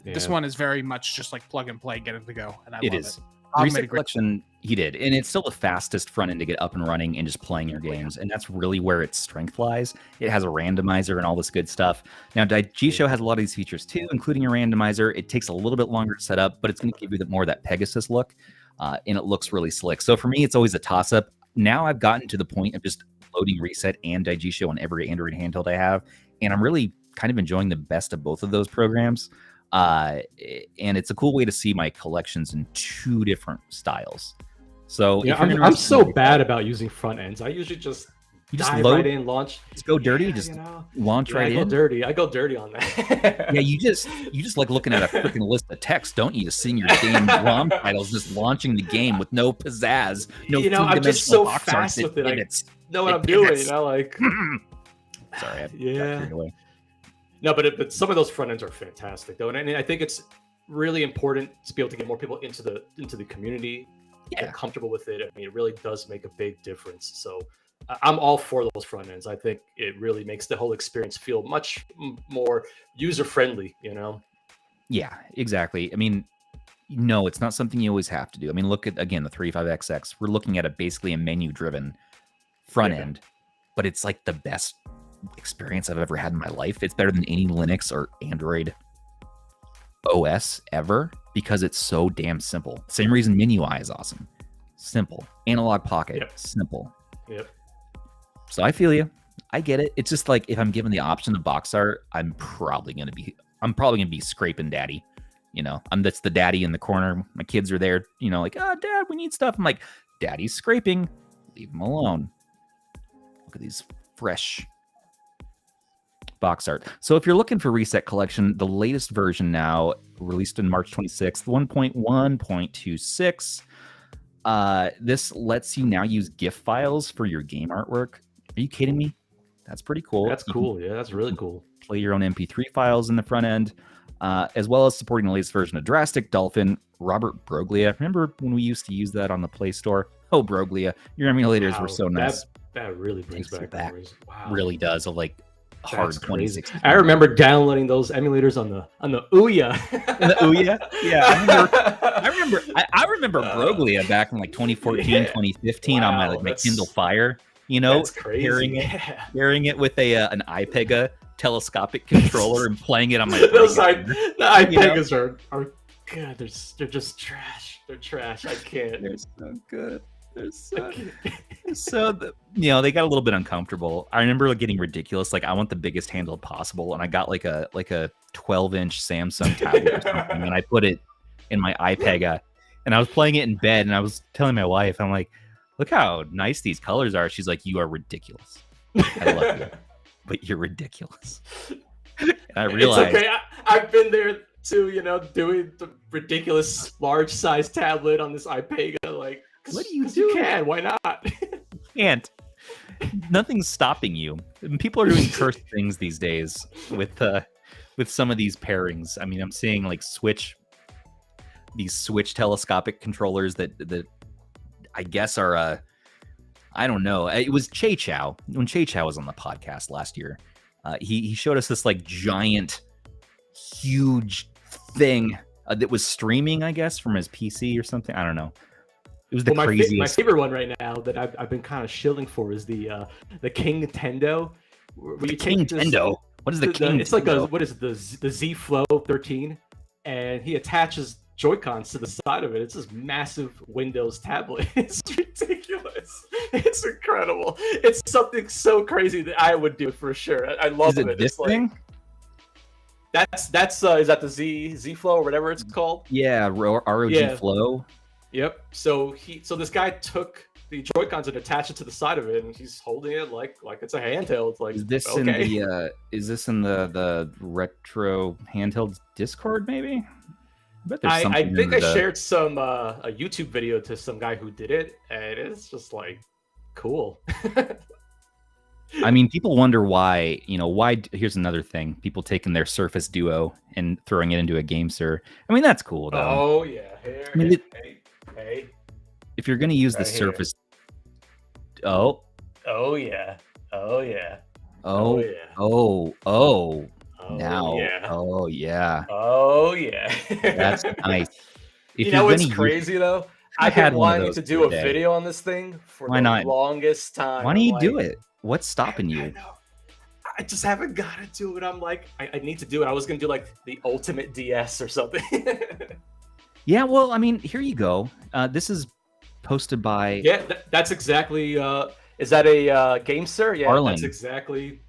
This one is very much just like plug and play, get it to go, and I love it. Reset Collection, he did, and it's still the fastest front end to get up and running and just playing your games, and that's really where its strength lies. It has a randomizer and all this good stuff. Now, Daigisho has a lot of these features too, including a randomizer. It takes a little bit longer to set up, but it's going to give you more of that Pegasus look, and it looks really slick. So for me, it's always a toss-up. Now I've gotten to the point of just loading Reset and Daigisho on every Android handheld I have, and I'm really kind of enjoying the best of both of those programs. And it's a cool way to see my collections in two different styles. So I'm so bad about using front ends. I usually just dive load, right in, launch. Just go dirty, launch right in. I go dirty on that. Yeah, you just like looking at a freaking list of text, don't you? Just seeing your damn ROM titles, just launching the game with no pizzazz, no. I'm just so fast with it. I know what I'm doing. Like, sorry, I got carried away. No, but some of those front ends are fantastic though, and I think it's really important to be able to get more people into the community, get comfortable with it. I mean, it really does make a big difference. So I'm all for those front ends. I think it really makes the whole experience feel much more user friendly. Yeah, exactly. I mean, no, it's not something you always have to do. I mean, look at again the 35XX. We're looking at basically a menu driven front end, but it's like the best experience I've ever had in my life. It's better than any Linux or Android OS ever because it's so damn simple. Same reason MINUI is awesome. Simple. Analog Pocket, simple. So I feel you. I get it. It's just like if I'm given the option of box art, I'm probably gonna be scraping daddy. That's the daddy in the corner. My kids are there, like, dad, we need stuff. I'm like, daddy's scraping. Leave him alone. Look at these fresh box art. So if you're looking for Reset Collection, the latest version now, released in March 26th, 1.1.26. This lets you now use GIF files for your game artwork. Are you kidding me? That's pretty cool. That's cool. Yeah, that's really cool. Play your own MP3 files in the front end, as well as supporting the latest version of Drastic Dolphin. Robert Broglia. Remember when we used to use that on the Play Store? Oh, Broglia, your emulators were so nice. That really brings back memories. Wow. Really does. Of like hard 2016. I remember downloading those emulators on the Ouya. The Ouya? Yeah, I remember Broglia back in like 2014, 2015 on my Kindle Fire. That's crazy. Pairing it with an iPega telescopic controller and playing it on my. The iPegas are good. They're just trash. They're trash. I can't. They're so good. They got a little bit uncomfortable. I remember getting ridiculous. Like, I want the biggest handle possible, and I got like a 12-inch Samsung tablet or something, and I put it in my iPega, and I was playing it in bed, and I was telling my wife, I'm like, look how nice these colors are. She's like, you are ridiculous. I love you, but you're ridiculous. And I realized, it's okay. I've been there too. Doing the ridiculous large size tablet on this iPega, like. What do you do? You can. Why not? Can't. Nothing's stopping you. People are doing cursed things these days with some of these pairings. I mean, I'm seeing like these Switch telescopic controllers that I guess are I don't know. It was Che Chow. When Che Chow was on the podcast last year, he showed us this like giant, huge thing that was streaming, I guess, from his PC or something. I don't know. It was the craziest. My favorite one right now that I've been kind of shilling for is the King Nintendo. The King Nintendo? What is the King? It's like the Z Flow 13, and he attaches Joy-Cons to the side of it. It's this massive Windows tablet. It's ridiculous. It's incredible. It's something so crazy that I would do it for sure. I love it. This thing? That's is that the Z Flow or whatever it's called? Yeah, ROG Flow. Yep. So this guy took the Joy-Cons and attached it to the side of it, and he's holding it like it's a handheld. Like, is this in the retro handheld Discord? Maybe. I think I shared some a YouTube video to some guy who did it, and it's just like cool. I mean, people wonder why. Here's another thing: people taking their Surface Duo and throwing it into a GameSir. I mean, that's cool though. Oh yeah. Hey. If you're going to use the Surface... Oh yeah. Now. Yeah. Oh yeah. That's nice. What's crazy though? I've been wanting to do a video on this thing for the longest time. Why don't you do it? What's stopping you? I know. I just haven't got to do it. I'm like, I need to do it. I was going to do like the Ultimate DS or something. Yeah, well, I mean, here you go. This is posted by... Yeah, that's exactly... is that a GameSir? Yeah, Arlen. That's exactly...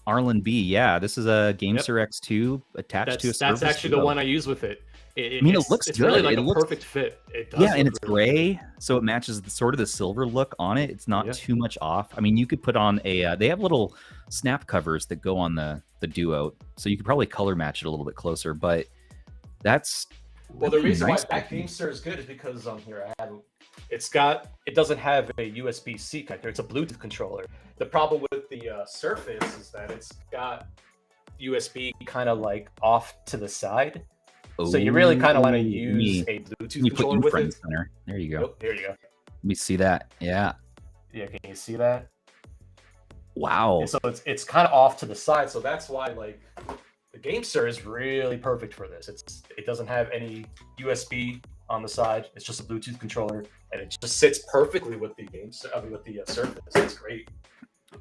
Arlen B, yeah. This is a GameSir X2 attached to a Surface That's actually Duo. The one I use with it. It looks good. It's really like a perfect fit. It does. Yeah, and it's gray, so it matches the silver look on it. It's not too much off. I mean, you could put on a... they have little snap covers that go on the Duo, so you could probably color match it a little bit closer, but that's... Well, the reason why that GameSir is good is because on here it doesn't have a USB-C connector. It's a Bluetooth controller. The problem with the Surface is that it's got USB kind of like off to the side. So you really kind of want to use a Bluetooth controller with it. Center. There you go. Oh, there you go. Let me see that. Yeah. Yeah, can you see that? Wow. And so it's kind of off to the side. So that's why like the GameSir is really perfect for this. It doesn't have any USB on the side. It's just a Bluetooth controller, and it just sits perfectly with the Surface. It's great.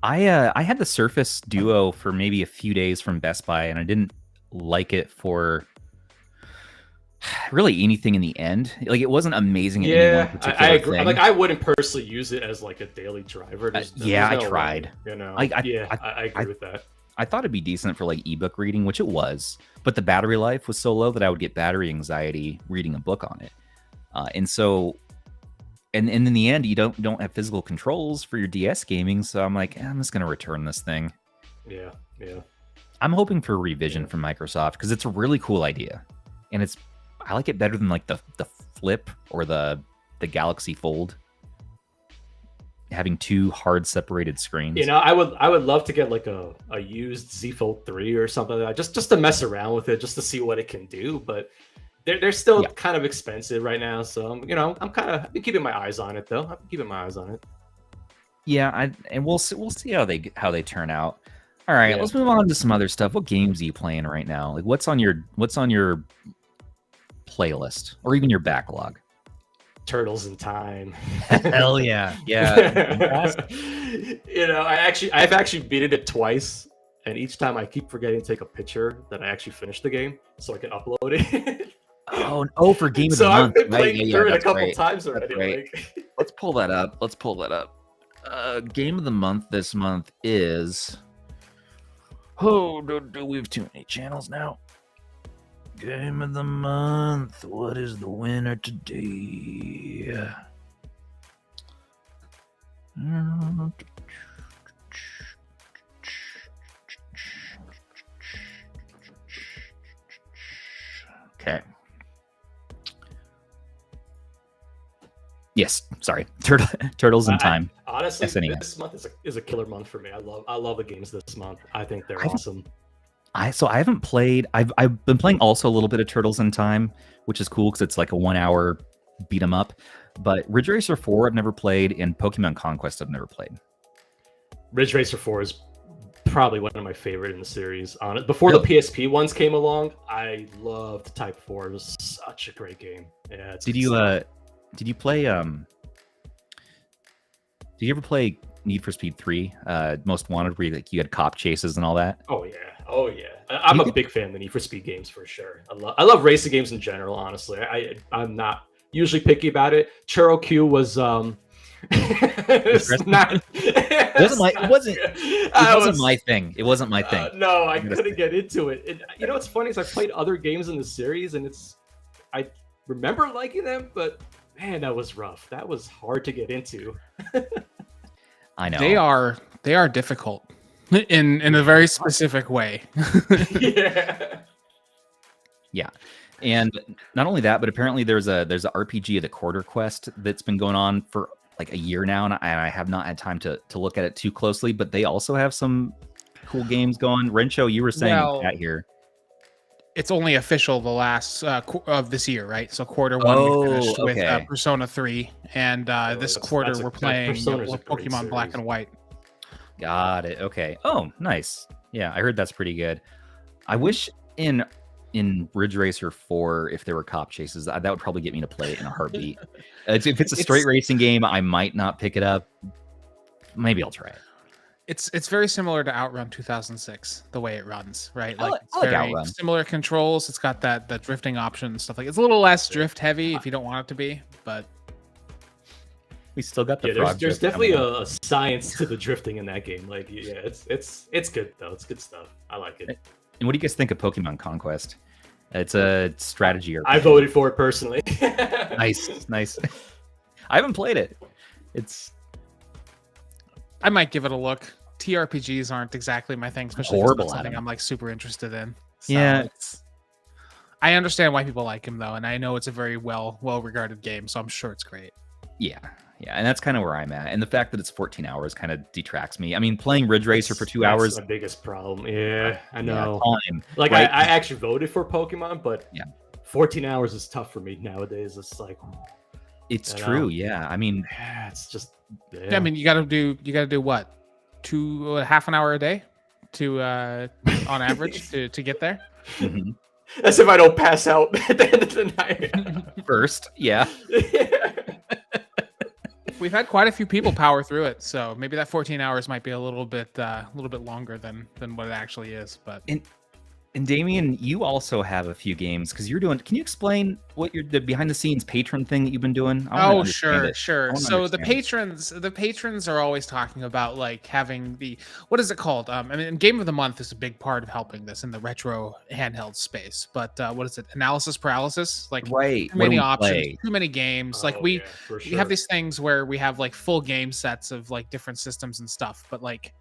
I had the Surface Duo for maybe a few days from Best Buy, and I didn't like it for really anything in the end. Like it wasn't amazing in any one Yeah, particular I agree. thing. Like I wouldn't personally use it as like a daily driver. Yeah, there's I no tried. way, you know. I I agree with that. I thought it'd be decent for like ebook reading, which it was, but the battery life was so low that I would get battery anxiety reading a book on it. And so, and in the end, you don't have physical controls for your DS gaming. So I'm like, I'm just gonna return this thing. Yeah, yeah. I'm hoping for a revision from Microsoft because it's a really cool idea, and I like it better than like the Flip or the Galaxy Fold. Having two hard separated screens. You know, I would love to get like a used Z Fold 3 or something like that, just to mess around with it, just to see what it can do. But they're still kind of expensive right now, so you know, I've been keeping my eyes on it though. I've been keeping my eyes on it. Yeah, and we'll see how they turn out. All right, let's move on to some other stuff. What games are you playing right now? Like what's on your playlist or even your backlog? Turtles in Time. Hell yeah. Yeah. You know, I've actually beaten it twice, and each time I keep forgetting to take a picture that I actually finished the game so I can upload it. Oh, for game of the month. So I've been playing through it a couple times already. Right. Like... Let's pull that up. Game of the month this month is do we have too many channels now? Game of the month. What is the winner today? Okay. Yes, sorry. Turtles in Time. Honestly, SNES. this month is a killer month for me. I love the games this month. I think they're awesome. I haven't played. I've been playing also a little bit of Turtles in Time, which is cool because it's like a 1 hour beat 'em up. But Ridge Racer 4 I've never played, and Pokemon Conquest I've never played. Ridge Racer 4 is probably one of my favorite in the series. Before the PSP ones came along, I loved Type 4. It was such a great game. Yeah. Did you play Did you ever play Need for Speed 3, Most Wanted, where you had cop chases and all that? Oh yeah. I'm a big fan of the Need for Speed games for sure. I love racing games in general. Honestly, I'm not usually picky about it. Churro Q was it's not. It wasn't my thing. It wasn't my thing. No, I couldn't get into it. You know what's funny is I played other games in the series, and I remember liking them, but man, that was rough. That was hard to get into. I know they are difficult in a very specific way. Yeah. And not only that, but apparently there's a RPG of the Quarter Quest that's been going on for like a year now, and I have not had time to look at it too closely, but they also have some cool games going. Rencho, you were saying that here. It's only official the last of this year, right? So quarter one we finished with Persona 3, and this quarter we're playing Pokemon Black and White. Got it. Okay. Oh, nice. Yeah, I heard that's pretty good. I wish in Ridge Racer 4, if there were cop chases, that would probably get me to play it in a heartbeat. If it's a straight racing game, I might not pick it up. Maybe I'll try it. It's very similar to Outrun 2006, the way it runs, right? I Like like very Outrun. Similar controls. It's got that drifting option and stuff like. It's a little less drift heavy if you don't want it to be, but we still got the frog. There's definitely a science to the drifting in that game. Like, yeah, it's good though. It's good stuff. I like it. And what do you guys think of Pokemon Conquest? It's a strategy RPG. I voted for it personally. Nice. I haven't played it. I might give it a look. TRPGs aren't exactly my thing, especially if it's not something I'm like super interested in. So yeah, I understand why people like him though, and I know it's a very well regarded game, so I'm sure it's great. Yeah, and that's kind of where I'm at. And the fact that it's 14 hours kind of detracts me. I mean, playing Ridge Racer for 2 hours. That's my biggest problem. Yeah, I know. Time, like right? I actually voted for Pokemon, but 14 hours is tough for me nowadays. It's like it's true. Yeah, I mean, it's just. Yeah. I mean, you gotta do what? Half an hour a day to on average to get there. Mm-hmm. As if I don't pass out at the end of the night. First, yeah. We've had quite a few people power through it, so maybe that 14 hours might be a little bit longer than what it actually is. But and And Damien, you also have a few games because you're doing. Can you explain what the behind the scenes patron thing that you've been doing? Oh, sure. So the it. patrons are always talking about like having what is it called? I mean, Game of the Month is a big part of helping this in the retro handheld space. But what is it? Analysis paralysis? Like right. too many options, too many games. Like we sure. have these things where we have like full game sets of like different systems and stuff, but like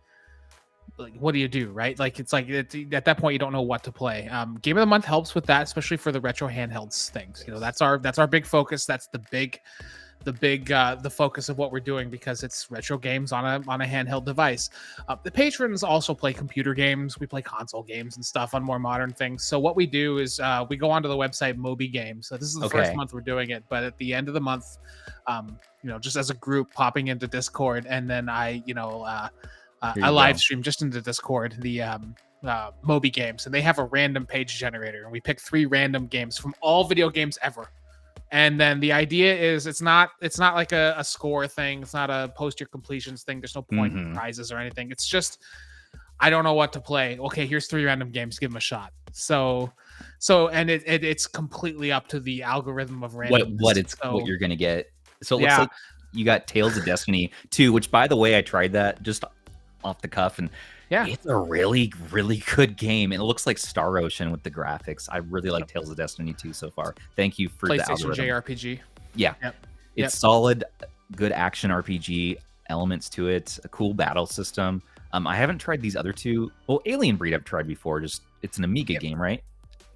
what do you do, right? Like it's like at that point you don't know what to play. Game of the Month helps with that, especially for the retro handhelds things. You know, that's our big focus. That's the focus of what we're doing because it's retro games on a handheld device. The patrons also play computer games. We play console games and stuff on more modern things. So what we do is we go onto the website Moby Games. So this is the first month we're doing it, but at the end of the month, just as a group popping into Discord, and then I live stream just into Discord the Moby Games, and they have a random page generator, and we pick 3 random games from all video games ever. And then the idea is it's not like a score thing. It's not a post your completions thing. There's no point in prizes or anything. It's just I don't know what to play. Okay, here's 3 random games. Give them a shot. So and it's completely up to the algorithm of random. What you're gonna get. So it looks like you got Tales of Destiny 2, which by the way I tried that just off the cuff, and it's a really, really good game. And it looks like Star Ocean with the graphics. I really like Tales of Destiny 2 so far. Thank you for the PlayStation algorithm. JRPG. Yeah. It's solid, good action RPG elements to it, a cool battle system. I haven't tried these other 2. Well, Alien Breed I've tried before. It's an Amiga game, right?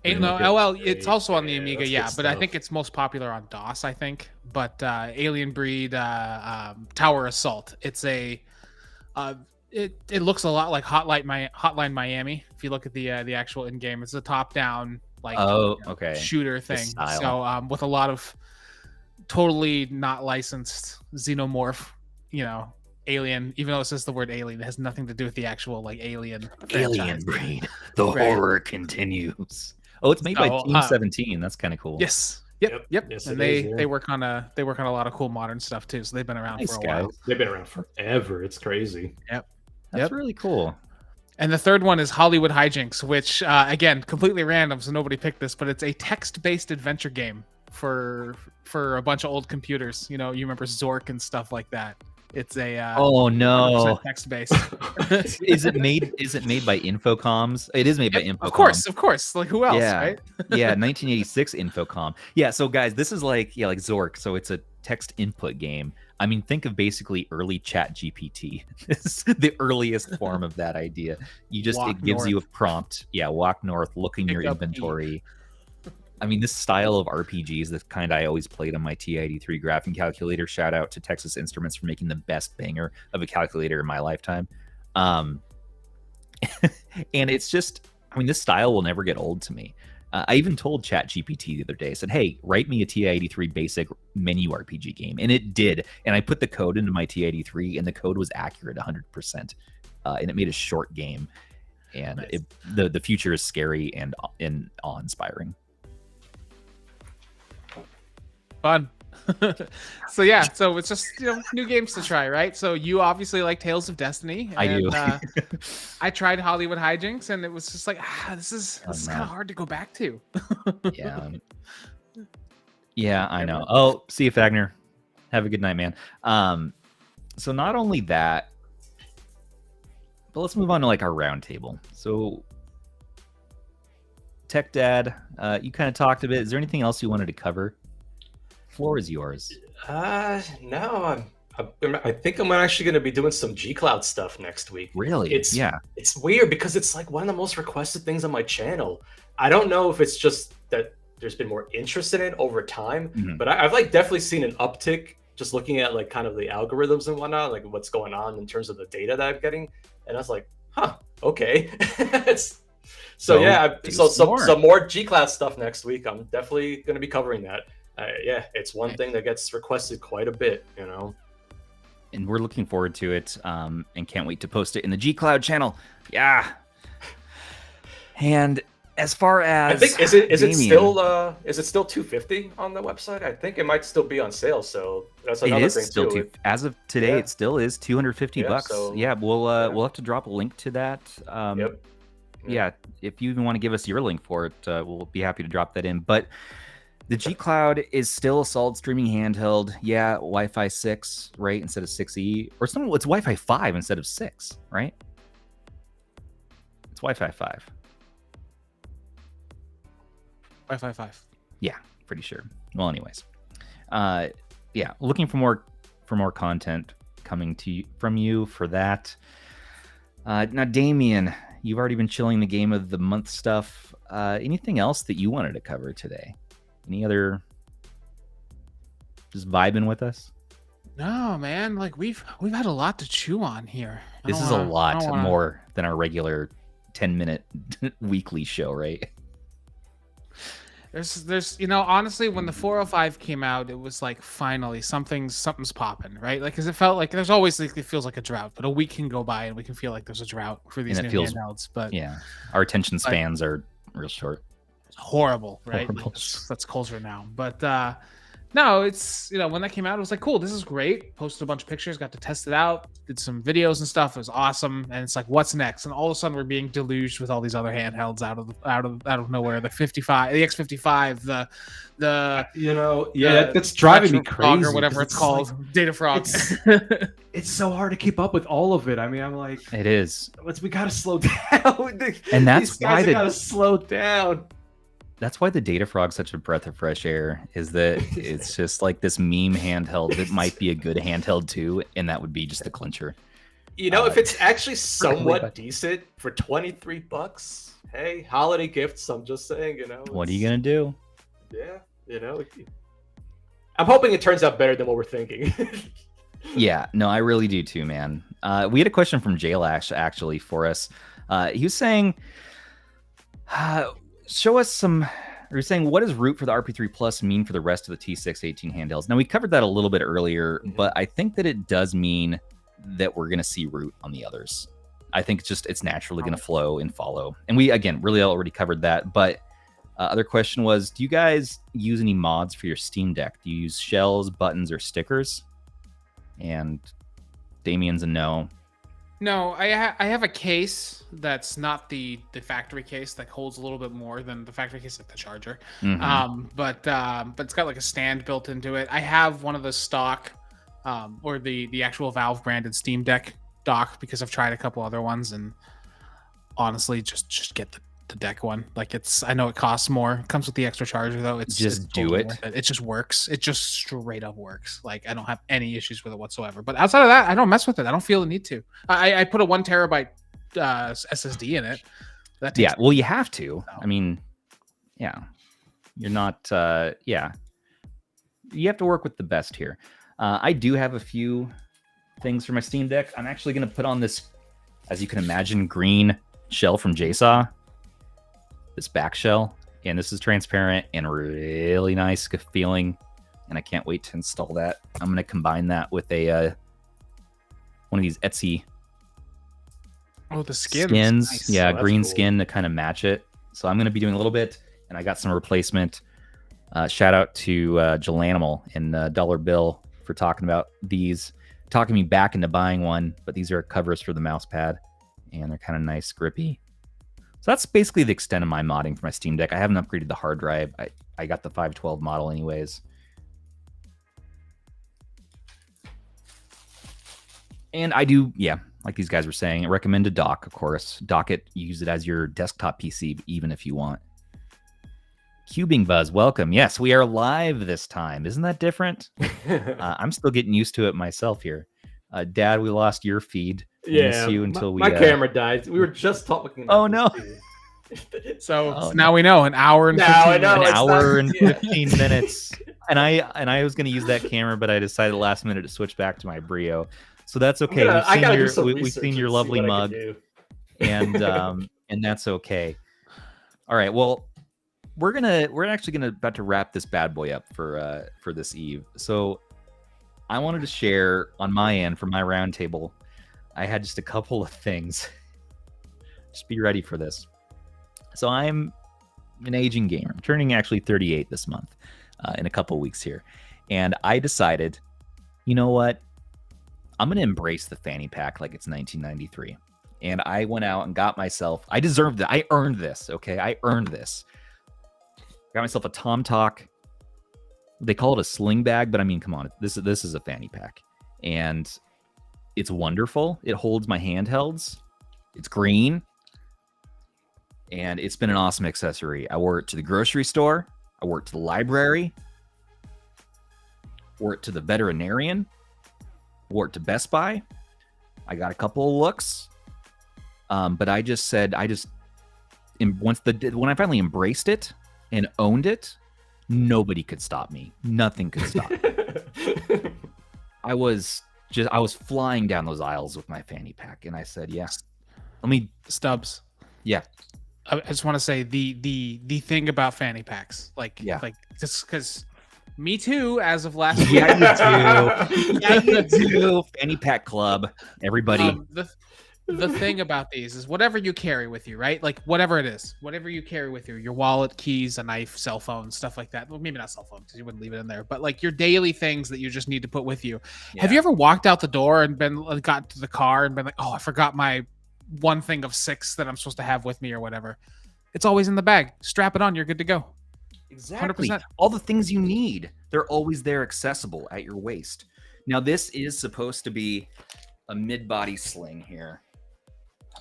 It's also on the Amiga, but I think it's most popular on DOS, I think. But Alien Breed Tower Assault, it's a it looks a lot like Hotline Miami. If you look at the actual in-game, it's a top-down shooter thing. So with a lot of totally not licensed xenomorph, alien. Even though it says the word alien, it has nothing to do with the actual alien. Alien Breed. The horror continues. Oh, it's made by Team 17. That's kind of cool. Yes. Yep. Yes, and they work on a lot of cool modern stuff too. So they've been around for a while. They've been around forever. It's crazy. Yep. That's really cool. And the third one is Hollywood Hijinks, which again, completely random, so nobody picked this, but it's a text-based adventure game for a bunch of old computers. You remember Zork and stuff like that. It's a oh no, text-based. Is it made by Infocoms? It is made by Infocom. Of course. Like who else, right? 1986 Infocom. Yeah, so guys, this is like Zork. So it's a text input game. I mean, think of basically early Chat GPT. It's the earliest form of that idea. It gives you a prompt. Yeah, walk north, look in your inventory. I mean, this style of RPG is the kind I always played on my TI-83 graphing calculator. Shout out to Texas Instruments for making the best banger of a calculator in my lifetime. And it's just, this style will never get old to me. I even told ChatGPT the other day, I said, hey, write me a TI-83 basic menu RPG game. And it did. And I put the code into my TI-83 and the code was accurate 100%. And it made a short game. And the future is scary and awe-inspiring. Fun. So it's just new games to try, right? So you obviously like Tales of Destiny. I do. I tried Hollywood Hijinks, and it was just like, this is kind of hard to go back to. Yeah, I know. Oh, see you, Fagner. Have a good night, man. So not only that, but let's move on to our round table. So Tech Dad, you kind of talked a bit. Is there anything else you wanted to cover? Floor is yours. No, I think I'm actually going to be doing some G Cloud stuff next week. Really? It's weird because it's one of the most requested things on my channel. I don't know if it's just that there's been more interest in it over time, but I've definitely seen an uptick just looking at kind of the algorithms and whatnot, what's going on in terms of the data that I'm getting. And I was like, okay. Some more G Cloud stuff next week. I'm definitely going to be covering that. It's one thing that gets requested quite a bit, And we're looking forward to it, and can't wait to post it in the G Cloud channel. Yeah. And as far as I think is it still $250 on the website? I think it might still be on sale. So that's another thing too. As of today, it still is $250. So, we'll have to drop a link to that. yeah, if you even want to give us your link for it, we'll be happy to drop that in. But the G Cloud is still a solid streaming handheld. Yeah, Wi-Fi 6, right, instead of 6E. Or it's Wi-Fi 5 instead of 6, right? It's Wi-Fi 5. Wi-Fi 5. Yeah, pretty sure. Well, anyways. Yeah, looking for more content coming from you for that. Now, Damien, you've already been chilling the game of the month stuff. Anything else that you wanted to cover today? Any other just vibing with us? No, man. Like we've had a lot to chew on here. This is a lot more than our regular 10-minute weekly show, right? There's honestly, when the 405 came out, it was like finally something's popping, right? Like, because it felt like there's always like it feels like a drought, but a week can go by and we can feel like there's a drought for these new handhelds. But yeah, our attention spans are real short. It's horrible, right? Horrible. Like, that's culture now. But no, it's when that came out, it was like, cool, this is great. Posted a bunch of pictures, got to test it out, did some videos and stuff. It was awesome. And it's like, what's next? And all of a sudden we're being deluged with all these other handhelds out of nowhere. The X55, that's driving me crazy. Or whatever it's called. Like, Data Frog. It's so hard to keep up with all of it. I mean, I'm like, it is. We gotta slow down. And that's why we gotta slow down. That's why the Data Frog's such a breath of fresh air, is that it's just like this meme handheld that might be a good handheld too, and that would be just the clincher. If it's actually somewhat decent for $23, hey, holiday gifts, I'm just saying, What are you going to do? Yeah, I'm hoping it turns out better than what we're thinking. Yeah, no, I really do too, man. We had a question from Jaylash actually for us. He was saying, show us some. We're saying, what does root for the RP3 Plus mean for the rest of the T618 handhelds? Now, we covered that a little bit earlier, but I think that it does mean that we're going to see root on the others. I think it's naturally going to flow and follow. And we, again, really already covered that. But other question was, do you guys use any mods for your Steam Deck? Do you use shells, buttons, or stickers? And Damien's a no. No, I have a case that's not the factory case that holds a little bit more than the factory case, like the charger. But it's got like a stand built into it. I have one of the stock, or the actual Valve branded Steam Deck dock, because I've tried a couple other ones, and honestly, just get the deck one. Like, I know it costs more. It comes with the extra charger though. It's do it. It just works. It just straight up works. Like, I don't have any issues with it whatsoever. But outside of that, I don't mess with it. I don't feel the need to. I put a 1 terabyte SSD in it. Yeah, well, you have to. I mean, yeah, you're not. Yeah, you have to work with the best here. I do have a few things for my Steam Deck. I'm actually going to put on this, as you can imagine, green shell from JSAW. This back shell, and this is transparent and really nice feeling, and I can't wait to install that. I'm going to combine that with a one of these Etsy the skins. Nice. Yeah, green skin to kind of match it. So I'm going to be doing a little bit, and I got some replacement. Shout out to Jelanimal and Dollar Bill for talking me back into buying one. But these are covers for the mouse pad, and they're kind of nice, grippy. So that's basically the extent of my modding for my Steam Deck. I haven't upgraded the hard drive. I got the 512 model anyways. And I do, yeah, like these guys were saying, I recommend a dock, of course. Dock it, use it as your desktop PC, even if you want. Cubing Buzz, welcome. Yes, we are live this time. Isn't that different? I'm still getting used to it myself here. Dad, we lost your feed. Yeah, you until my camera died. We were just talking about oh no. So now we know, an hour and 15 minutes. And I was going to use that camera, but I decided last minute to switch back to my Brio. So that's okay. We've seen your lovely mug, and that's okay. All right. Well, we're actually about to wrap this bad boy up for this eve. So I wanted to share on my end for my roundtable. I had just a couple of things. Just be ready for this. So I'm an aging gamer. I'm turning actually 38 this month, in a couple of weeks here. And I decided, you know what? I'm going to embrace the fanny pack like it's 1993. And I went out and got myself, I deserved it. I earned this, okay? I earned this. Got myself a Tom Talk. They call it a sling bag, but I mean, come on. This is a fanny pack. And it's wonderful. It holds my handhelds. It's green. And it's been an awesome accessory. I wore it to the grocery store. I wore it to the library. Wore it to the veterinarian. Wore it to Best Buy. I got a couple of looks. But I just said, when I finally embraced it and owned it, nobody could stop me. Nothing could stop me. I was flying down those aisles with my fanny pack, and I said, "Yeah, let me." Stubbs. Yeah, I just want to say the thing about fanny packs, like just because. Me too, as of last week. Yeah, you do. Yeah, you do. Fanny pack club, everybody. The thing about these is whatever you carry with you, right? Like whatever it is, whatever you carry with you, your wallet, keys, a knife, cell phone, stuff like that. Well, maybe not cell phone because you wouldn't leave it in there, but like your daily things that you just need to put with you. Yeah. Have you ever walked out the door and got to the car and been like, oh, I forgot my one thing of 6 that I'm supposed to have with me or whatever? It's always in the bag. Strap it on. You're good to go. Exactly. 100%. All the things you need, they're always there accessible at your waist. Now, this is supposed to be a mid-body sling here.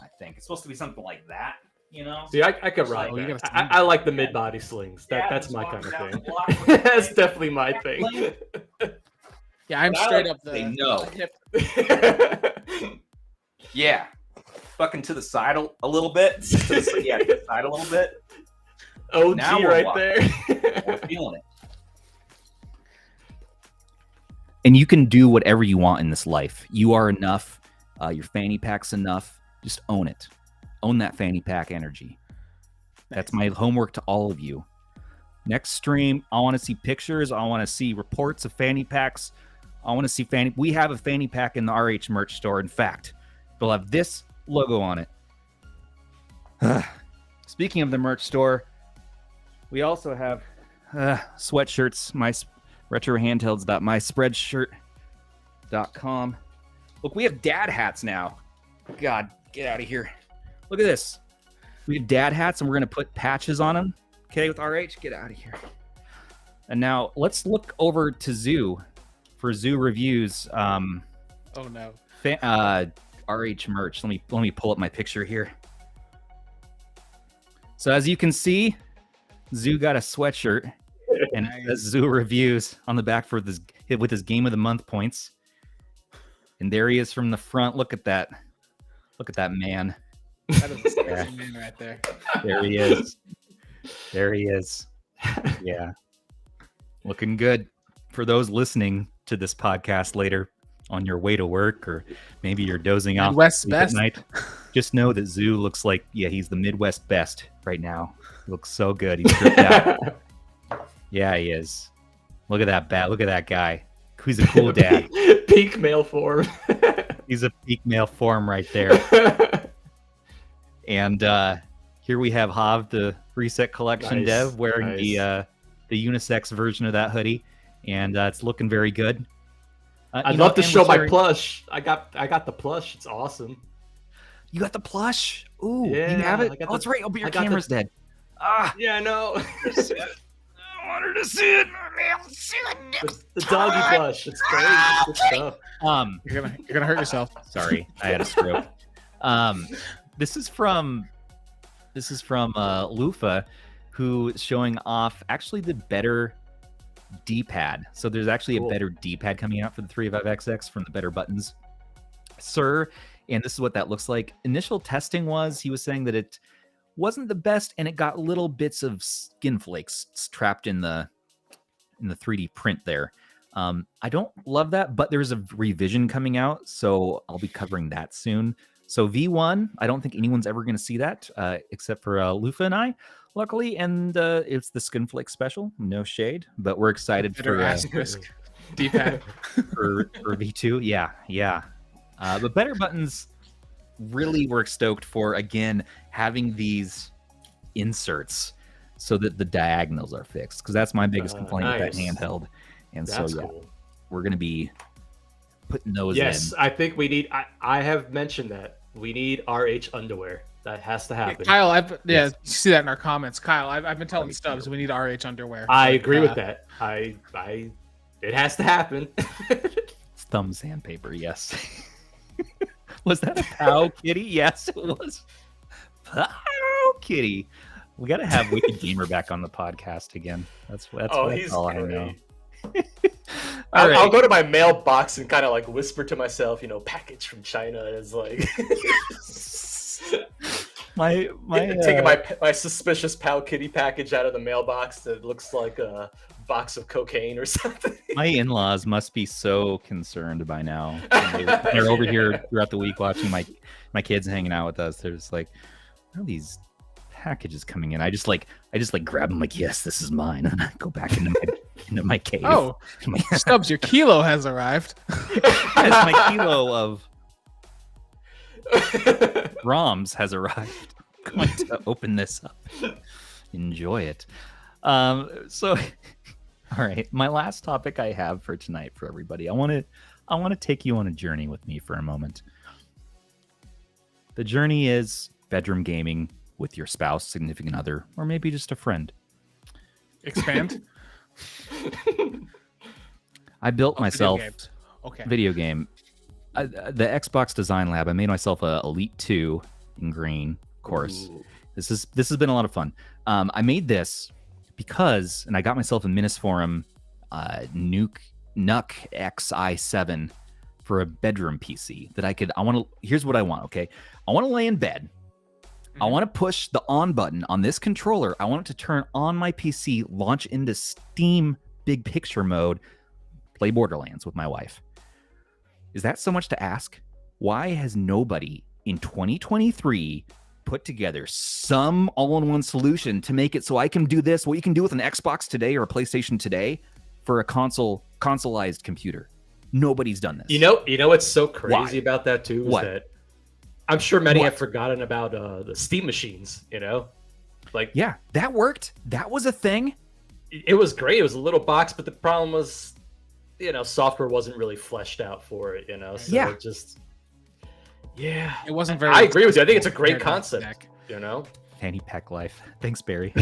I think it's supposed to be something like that, you know? See, I could rock that. I like the mid-body slings. That's my kind of thing. That's definitely my thing. Yeah, I'm straight up the hip. Yeah. Fucking to the side a little bit. To the side a little bit. OG right there. We're feeling it. And you can do whatever you want in this life. You are enough. Your fanny pack's enough. Just own it. Own that fanny pack energy. That's my homework to all of you. Next stream, I want to see pictures. I want to see reports of fanny packs. I want to see fanny. We have a fanny pack in the RH merch store. In fact, they'll have this logo on it. Speaking of the merch store, we also have sweatshirts, my retrohandhelds.myspreadshirt.com. Look, we have dad hats now. God, get out of here. Look at this. We have dad hats, and we're going to put patches on them. Okay, with RH, get out of here. And now let's look over to Zoo for Zoo reviews. Oh no. RH merch. Let me pull up my picture here. So as you can see, Zoo got a sweatshirt, and it says Zoo reviews on the back for this with his Game of the Month points. And there he is from the front. Look at that. Look at that man. That is a sexy man right there. There he is. There he is. Yeah. Looking good. For those listening to this podcast later on your way to work, or maybe you're dozing off at night, just know that Zoo looks like, he's the Midwest best right now. He looks so good. He's stripped out. Yeah, he is. Look at that bat. Look at that guy. He's a cool dad. Peak male form. He's a peak male form right there. And here we have Hav, the Reset Collection dev, wearing the unisex version of that hoodie, and it's looking very good. I'd love to show my plush. I got the plush. It's awesome. You got the plush? Ooh, yeah, you have it? Oh, that's right. Oh, but your camera's dead. Yeah, I know. I wanted to see it. The doggy plush. It's great. Good stuff. You're gonna hurt yourself. Sorry, I had a stroke. This is from Lufa, who is showing off actually the better D-pad. So there's actually a better D-pad coming out for the 35XX from the better buttons, sir. And this is what that looks like. Initial testing he was saying that it wasn't the best, and it got little bits of skin flakes trapped in the 3D print there. I don't love that, but there's a revision coming out, so I'll be covering that soon. So V1, I don't think anyone's ever going to see that except for Lufa and I, luckily, and it's the skin flake special. No shade, but we're excited for D-pad for V2. Yeah. But better buttons, really we're stoked for, again, having these inserts so that the diagonals are fixed, because that's my biggest complaint with that handheld. And that's cool. We're going to be putting those in. Yes, I think we need, I have mentioned that We need RH underwear. That has to happen. Kyle, you see that in our comments. Kyle, I've been telling Stubbs we need RH underwear. I agree with that. It has to happen. Thumb sandpaper, yes. Was that a powkiddy? Yes, it was. Powkiddy. We got to have Wicked Gamer back on the podcast again. That's he's all great. I know. I'll go to my mailbox and kind of like whisper to myself, package from China is like taking my suspicious powkiddy package out of the mailbox that looks like a box of cocaine or something. My in-laws must be so concerned by now. They're over here throughout the week watching my kids hanging out with us. They're just like, "Where are these packages coming in?" I just grab them like, "Yes, this is mine," and I go back into my cave. Oh, Stubbs, your kilo has arrived. Yes, my kilo of ROMs has arrived. I'm going to open this up. Enjoy it. So, all right, my last topic I have for tonight for everybody. I want to take you on a journey with me for a moment. The journey is bedroom gaming with your spouse, significant other, or maybe just a friend. Expand. I built myself video game. The Xbox Design Lab. I made myself a Elite 2 in green, of course. Ooh. This has been a lot of fun. I made this because, and I got myself a Minisforum NUC XI7 for a bedroom PC that here's what I want, okay? I want to lay in bed. I want to push the on button on this controller. I want it to turn on my PC, launch into Steam big picture mode, play Borderlands with my wife. Is that so much to ask? Why has nobody in 2023 put together some all-in-one solution to make it so I can do this, what you can do with an Xbox today or a PlayStation today for a consoleized computer? Nobody's done this. You know what's so crazy about that too is that I'm sure many have forgotten about the Steam machines, Like, yeah, that worked. That was a thing. It was great. It was a little box, but the problem was, software wasn't really fleshed out for it, So it just, it wasn't very. I agree with you. I think it's a great concept, Fanny pack life. Thanks, Barry.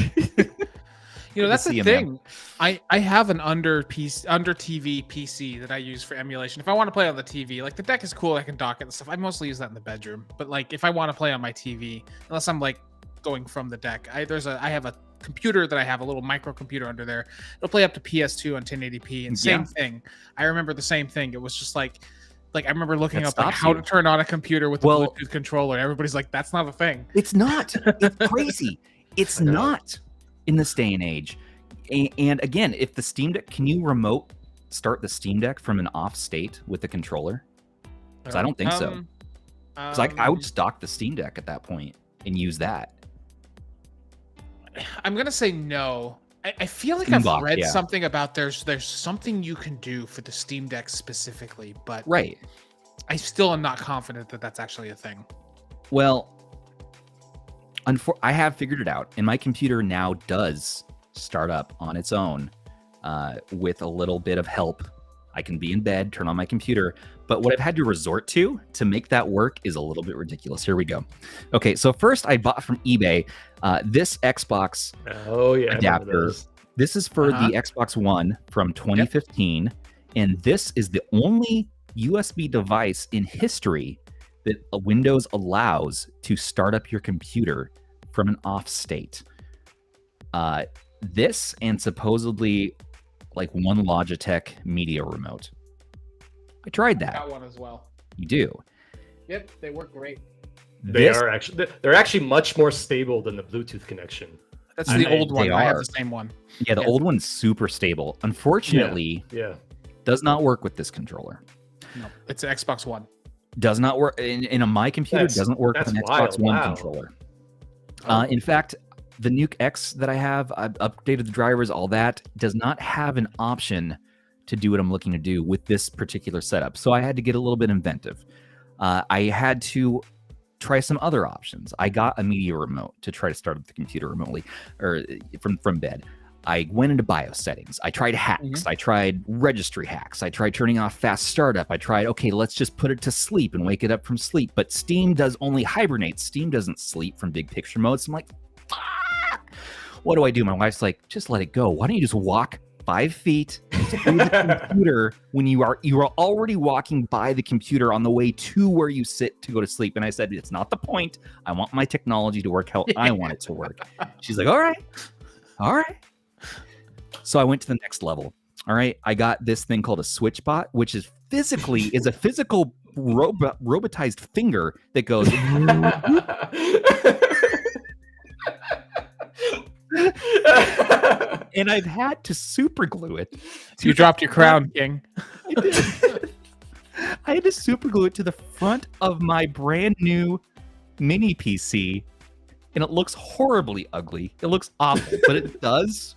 That's the thing. I have an under TV PC that I use for emulation. If I want to play on the TV, like the deck is cool, I can dock it and stuff. I mostly use that in the bedroom. But like if I want to play on my TV, unless I'm like going from the deck, I have a computer that I have a little microcomputer under there. It'll play up to PS2 on 1080p and same thing. I remember the same thing. It was just like I remember looking up like how to turn on a computer with the Bluetooth controller. And everybody's like, that's not a thing. It's not. It's crazy. It's not in this day and age. And again, if the Steam Deck, can you remote start the Steam Deck from an off state with the controller? Because I don't think so. Because I would just dock the Steam Deck at that point and use that. I'm gonna say no. I feel like I've read something about there's something you can do for the Steam Deck specifically, but I still am not confident that that's actually a thing. Well, I have figured it out, and my computer now does start up on its own with a little bit of help. I can be in bed, turn on my computer, but what I've had to resort to make that work is a little bit ridiculous. Here we go. Okay, so first I bought from eBay this Xbox adapter. This is for the Xbox One from 2015, and this is the only USB device in history that Windows allows to start up your computer from an off state. This and supposedly like one Logitech media remote. I tried that. Got one as well. You do. Yep, they work great. They're actually much more stable than the Bluetooth connection. That's the old one. I have the same one. Yeah, the old one's super stable. Unfortunately, does not work with this controller. No, it's an Xbox One. Does not work in my computer. Doesn't work with an Xbox One controller. In fact, the Nuke X that I have, I've updated the drivers, all that, does not have an option to do what I'm looking to do with this particular setup. So I had to get a little bit inventive. I had to try some other options. I got a media remote to try to start up the computer remotely or from bed. I went into BIOS settings. I tried hacks. I tried registry hacks. I tried turning off fast startup. I tried, okay, let's just put it to sleep and wake it up from sleep. But Steam does only hibernate. Steam doesn't sleep from big picture mode. So I'm like, fuck. What do I do? My wife's like, just let it go. Why don't you just walk 5 feet to the computer when you are already walking by the computer on the way to where you sit to go to sleep? And I said, it's not the point. I want my technology to work how I want it to work. She's like, all right. So I went to the next level. All right. I got this thing called a SwitchBot, which is a physical robotized finger that goes. And I've had to super glue it. You dropped your crown, King. I had to super glue it to the front of my brand new mini PC, and it looks horribly ugly. It looks awful, but it does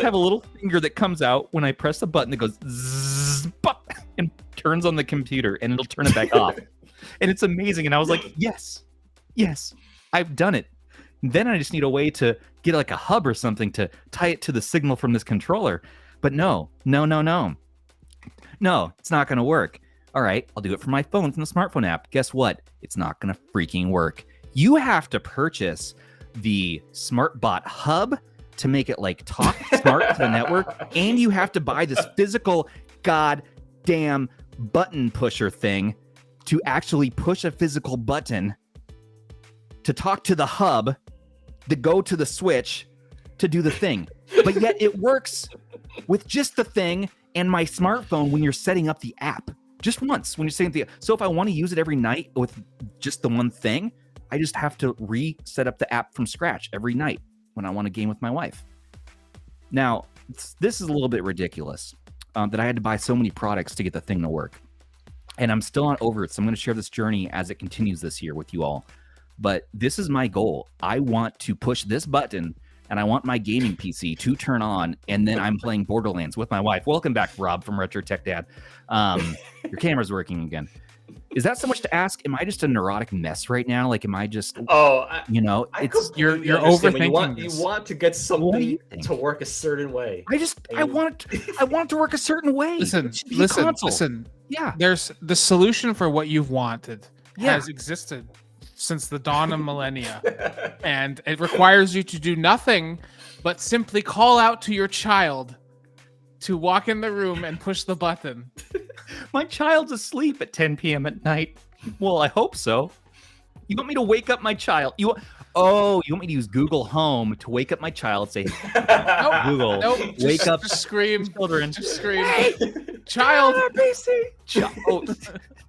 have a little finger that comes out when I press the button that goes zzz, pop, and turns on the computer, and it'll turn it back off. And it's amazing. And I was like, yes, I've done it. Then I just need a way to get like a hub or something to tie it to the signal from this controller. But no, it's not going to work. All right, I'll do it from my phone, from the smartphone app. Guess what? It's not going to freaking work. You have to purchase the SmartBot hub to make it like talk smart to the network. And you have to buy this physical goddamn button pusher thing to actually push a physical button to talk to the hub, to go to the switch, to do the thing. But yet it works with just the thing and my smartphone when you're setting up the app. Just once when you're setting the app. So if I want to use it every night with just the one thing, I just have to reset up the app from scratch every night when I want to game with my wife. Now, this is a little bit ridiculous that I had to buy so many products to get the thing to work. And I'm still not over it, so I'm going to share this journey as it continues this year with you all. But this is my goal. I want to push this button, and I want my gaming PC to turn on, and then I'm playing Borderlands with my wife. Welcome back, Rob from Retro Tech Dad. Your camera's working again. Is that so much to ask? Am I just a neurotic mess right now? Like, am I just? Oh, you're overthinking. You want to get something to work a certain way. I want it to work a certain way. Listen. Yeah. There's the solution for what you've wanted has existed since the dawn of millennia, and it requires you to do nothing but simply call out to your child to walk in the room and push the button. My child's asleep at 10 p.m. at night. Well, I hope so. You want me to wake up my child? You want me to use Google Home to wake up my child? Say, Google, wake up, just scream, children, just scream, hey, child,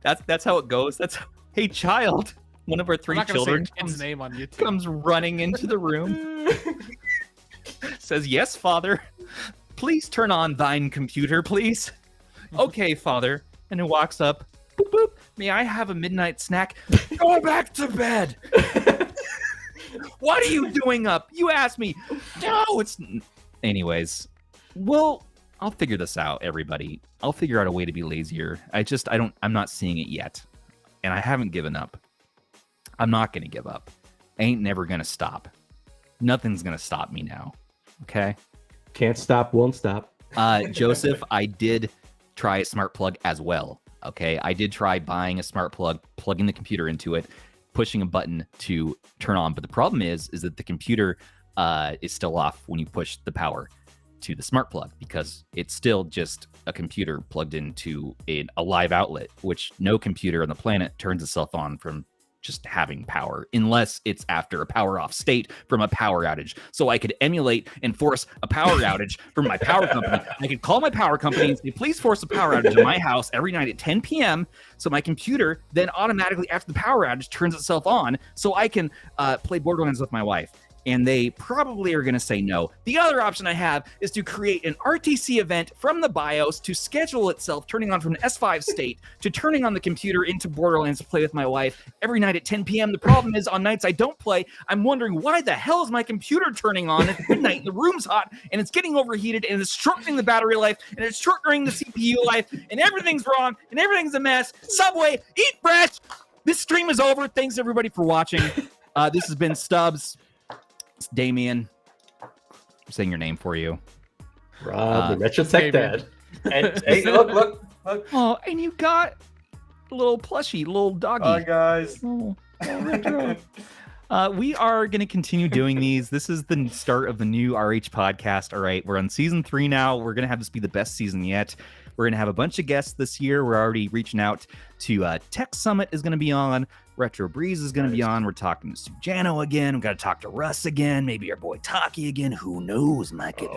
that's how it goes. Hey, child. One of our 3 children name on YouTube. Comes running into the room. Says, yes, father. Please turn on thine computer, please. Okay, father. And he walks up. Boop, boop. May I have a midnight snack? Go back to bed. What are you doing up? You asked me. No, it's... Anyways. Well, I'll figure this out, everybody. I'll figure out a way to be lazier. I'm not seeing it yet. And I haven't given up. I'm not going to give up. Ain't never going to stop. Nothing's going to stop me now. Okay? Can't stop, won't stop. Joseph, I did try a smart plug as well. Okay? I did try buying a smart plug, plugging the computer into it, pushing a button to turn on. But the problem is that the computer is still off when you push the power to the smart plug, because it's still just a computer plugged into a live outlet, which no computer on the planet turns itself on from just having power, unless it's after a power off state from a power outage. So I could emulate and force a power outage from my power company. I could call my power company and say, please force a power outage in my house every night at 10 p.m. So my computer then automatically, after the power outage, turns itself on so I can play Borderlands with my wife. And they probably are going to say no. The other option I have is to create an RTC event from the BIOS to schedule itself turning on from an S5 state to turning on the computer into Borderlands to play with my wife every night at 10 p.m. The problem is, on nights I don't play, I'm wondering why the hell is my computer turning on at midnight and the room's hot and it's getting overheated and it's shortening the battery life and it's shortening the CPU life and everything's wrong and everything's a mess. Subway, eat fresh! This stream is over. Thanks everybody for watching. This has been Stubbs. It's Damien. saying your name for you. Rob, the Retro Tech Dad. And hey, look. Oh, and you got a little plushie, little doggy. Hi, guys. Oh, retro. We are going to continue doing these. This is the start of the new RH podcast. All right, we're on season 3 now. We're going to have this be the best season yet. We're going to have a bunch of guests this year. We're already reaching out to Tech Summit is going to be on. Retro Breeze is going to be on. We're talking to Sujano again. We've got to talk to Russ again. Maybe our boy Taki again. Who knows, Mike?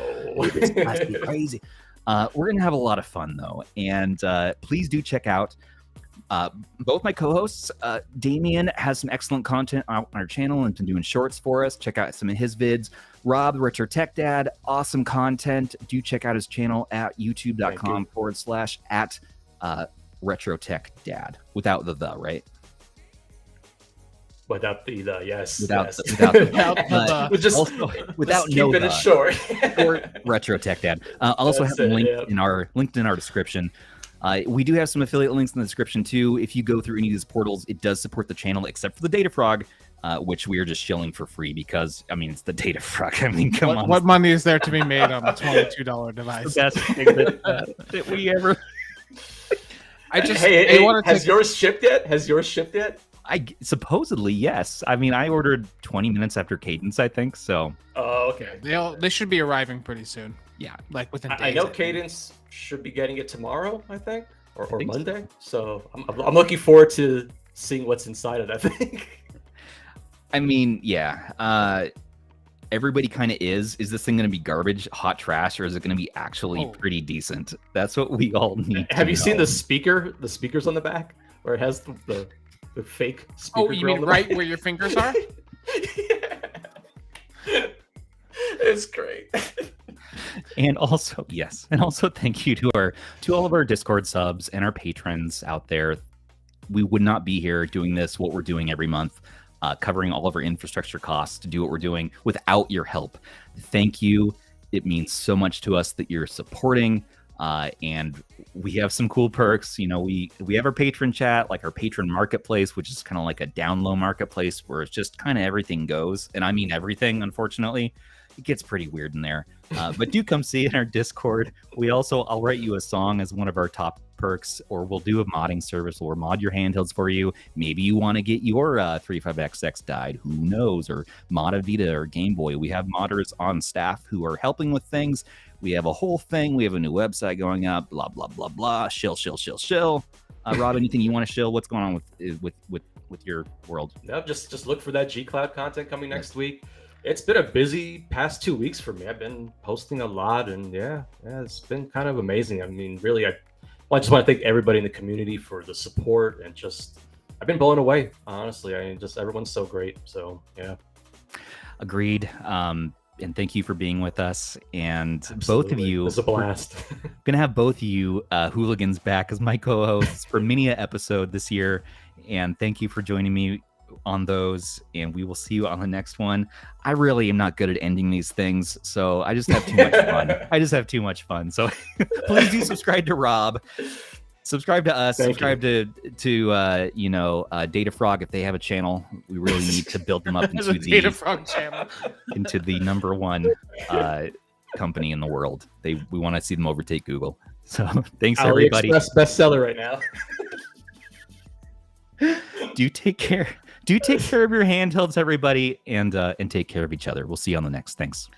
This might be crazy. We're going to have a lot of fun, though. And please do check out both my co-hosts. Damien has some excellent content on our channel and been doing shorts for us. Check out some of his vids. Rob, the Retro Tech Dad, awesome content. Do check out his channel at youtube.com/@Retro Tech Dad. Without the, right? Without the yes. Without keeping it short. Or Retro Tech Dad. I'll also have them linked in our description. We do have some affiliate links in the description too. If you go through any of these portals, it does support the channel, except for the Data Frog, which we are just shilling for free because, I mean, it's the Data Frog. I mean, come on. What money is there to be made on the $22 device? The best thing that we ever. Has yours shipped yet? Supposedly, yes. I mean, I ordered 20 minutes after Cadence, I think. So. Oh, okay. They should be arriving pretty soon. Yeah, like within days. I know Cadence should be getting it tomorrow, I think, or Monday. So I'm looking forward to seeing what's inside of that thing. I mean, yeah. Everybody kind of is. Is this thing going to be garbage, hot trash, or is it going to be actually pretty decent? That's what we all need. Have you seen the speakers on the back, where it has the fake speaker? Oh, you mean right where your fingers are? Yeah. It's great. And also, yes, and also thank you to all of our Discord subs and our patrons out there. We would not be here doing what we're doing every month, covering all of our infrastructure costs to do what we're doing without your help. Thank you. It means so much to us that you're supporting. And we have some cool perks. You know, we have our patron chat, like our patron marketplace, which is kind of like a down low marketplace where it's just kind of everything goes. And I mean everything, unfortunately. It gets pretty weird in there. But do come see in our Discord. I'll write you a song as one of our top perks, or we'll do a modding service where we'll mod your handhelds for you. Maybe you want to get your 35XX dyed, who knows, or mod a Vita or Game Boy. We have modders on staff who are helping with things. We have a whole thing. We have a new website going up, blah, blah, blah, blah. Shill. Rob, anything you want to shill? What's going on with your world? No, just look for that G Cloud content coming next week. It's been a busy past 2 weeks for me. I've been posting a lot, and yeah, it's been kind of amazing. I mean, really, I just want to thank everybody in the community for the support, and I've been blown away, honestly. I mean, everyone's so great. So yeah. Agreed. And thank you for being with us. And Absolutely. Both of you, it's a blast. Gonna have both of you hooligans back as my co-hosts for Mania episode this year. And thank you for joining me on those, and we will see you on the next one. I really am not good at ending these things, so I just have too much fun. So please do subscribe to Rob, subscribe to us, subscribe to Data Frog if they have a channel. We really need to build them up into the Data Frog channel, into the #1 company in the world. We want to see them overtake Google. So thanks everybody. AliExpress bestseller right now. Do take care of your handhelds, everybody, and take care of each other. We'll see you on the next. Thanks.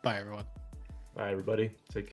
Bye, everyone. Bye, everybody. Take care.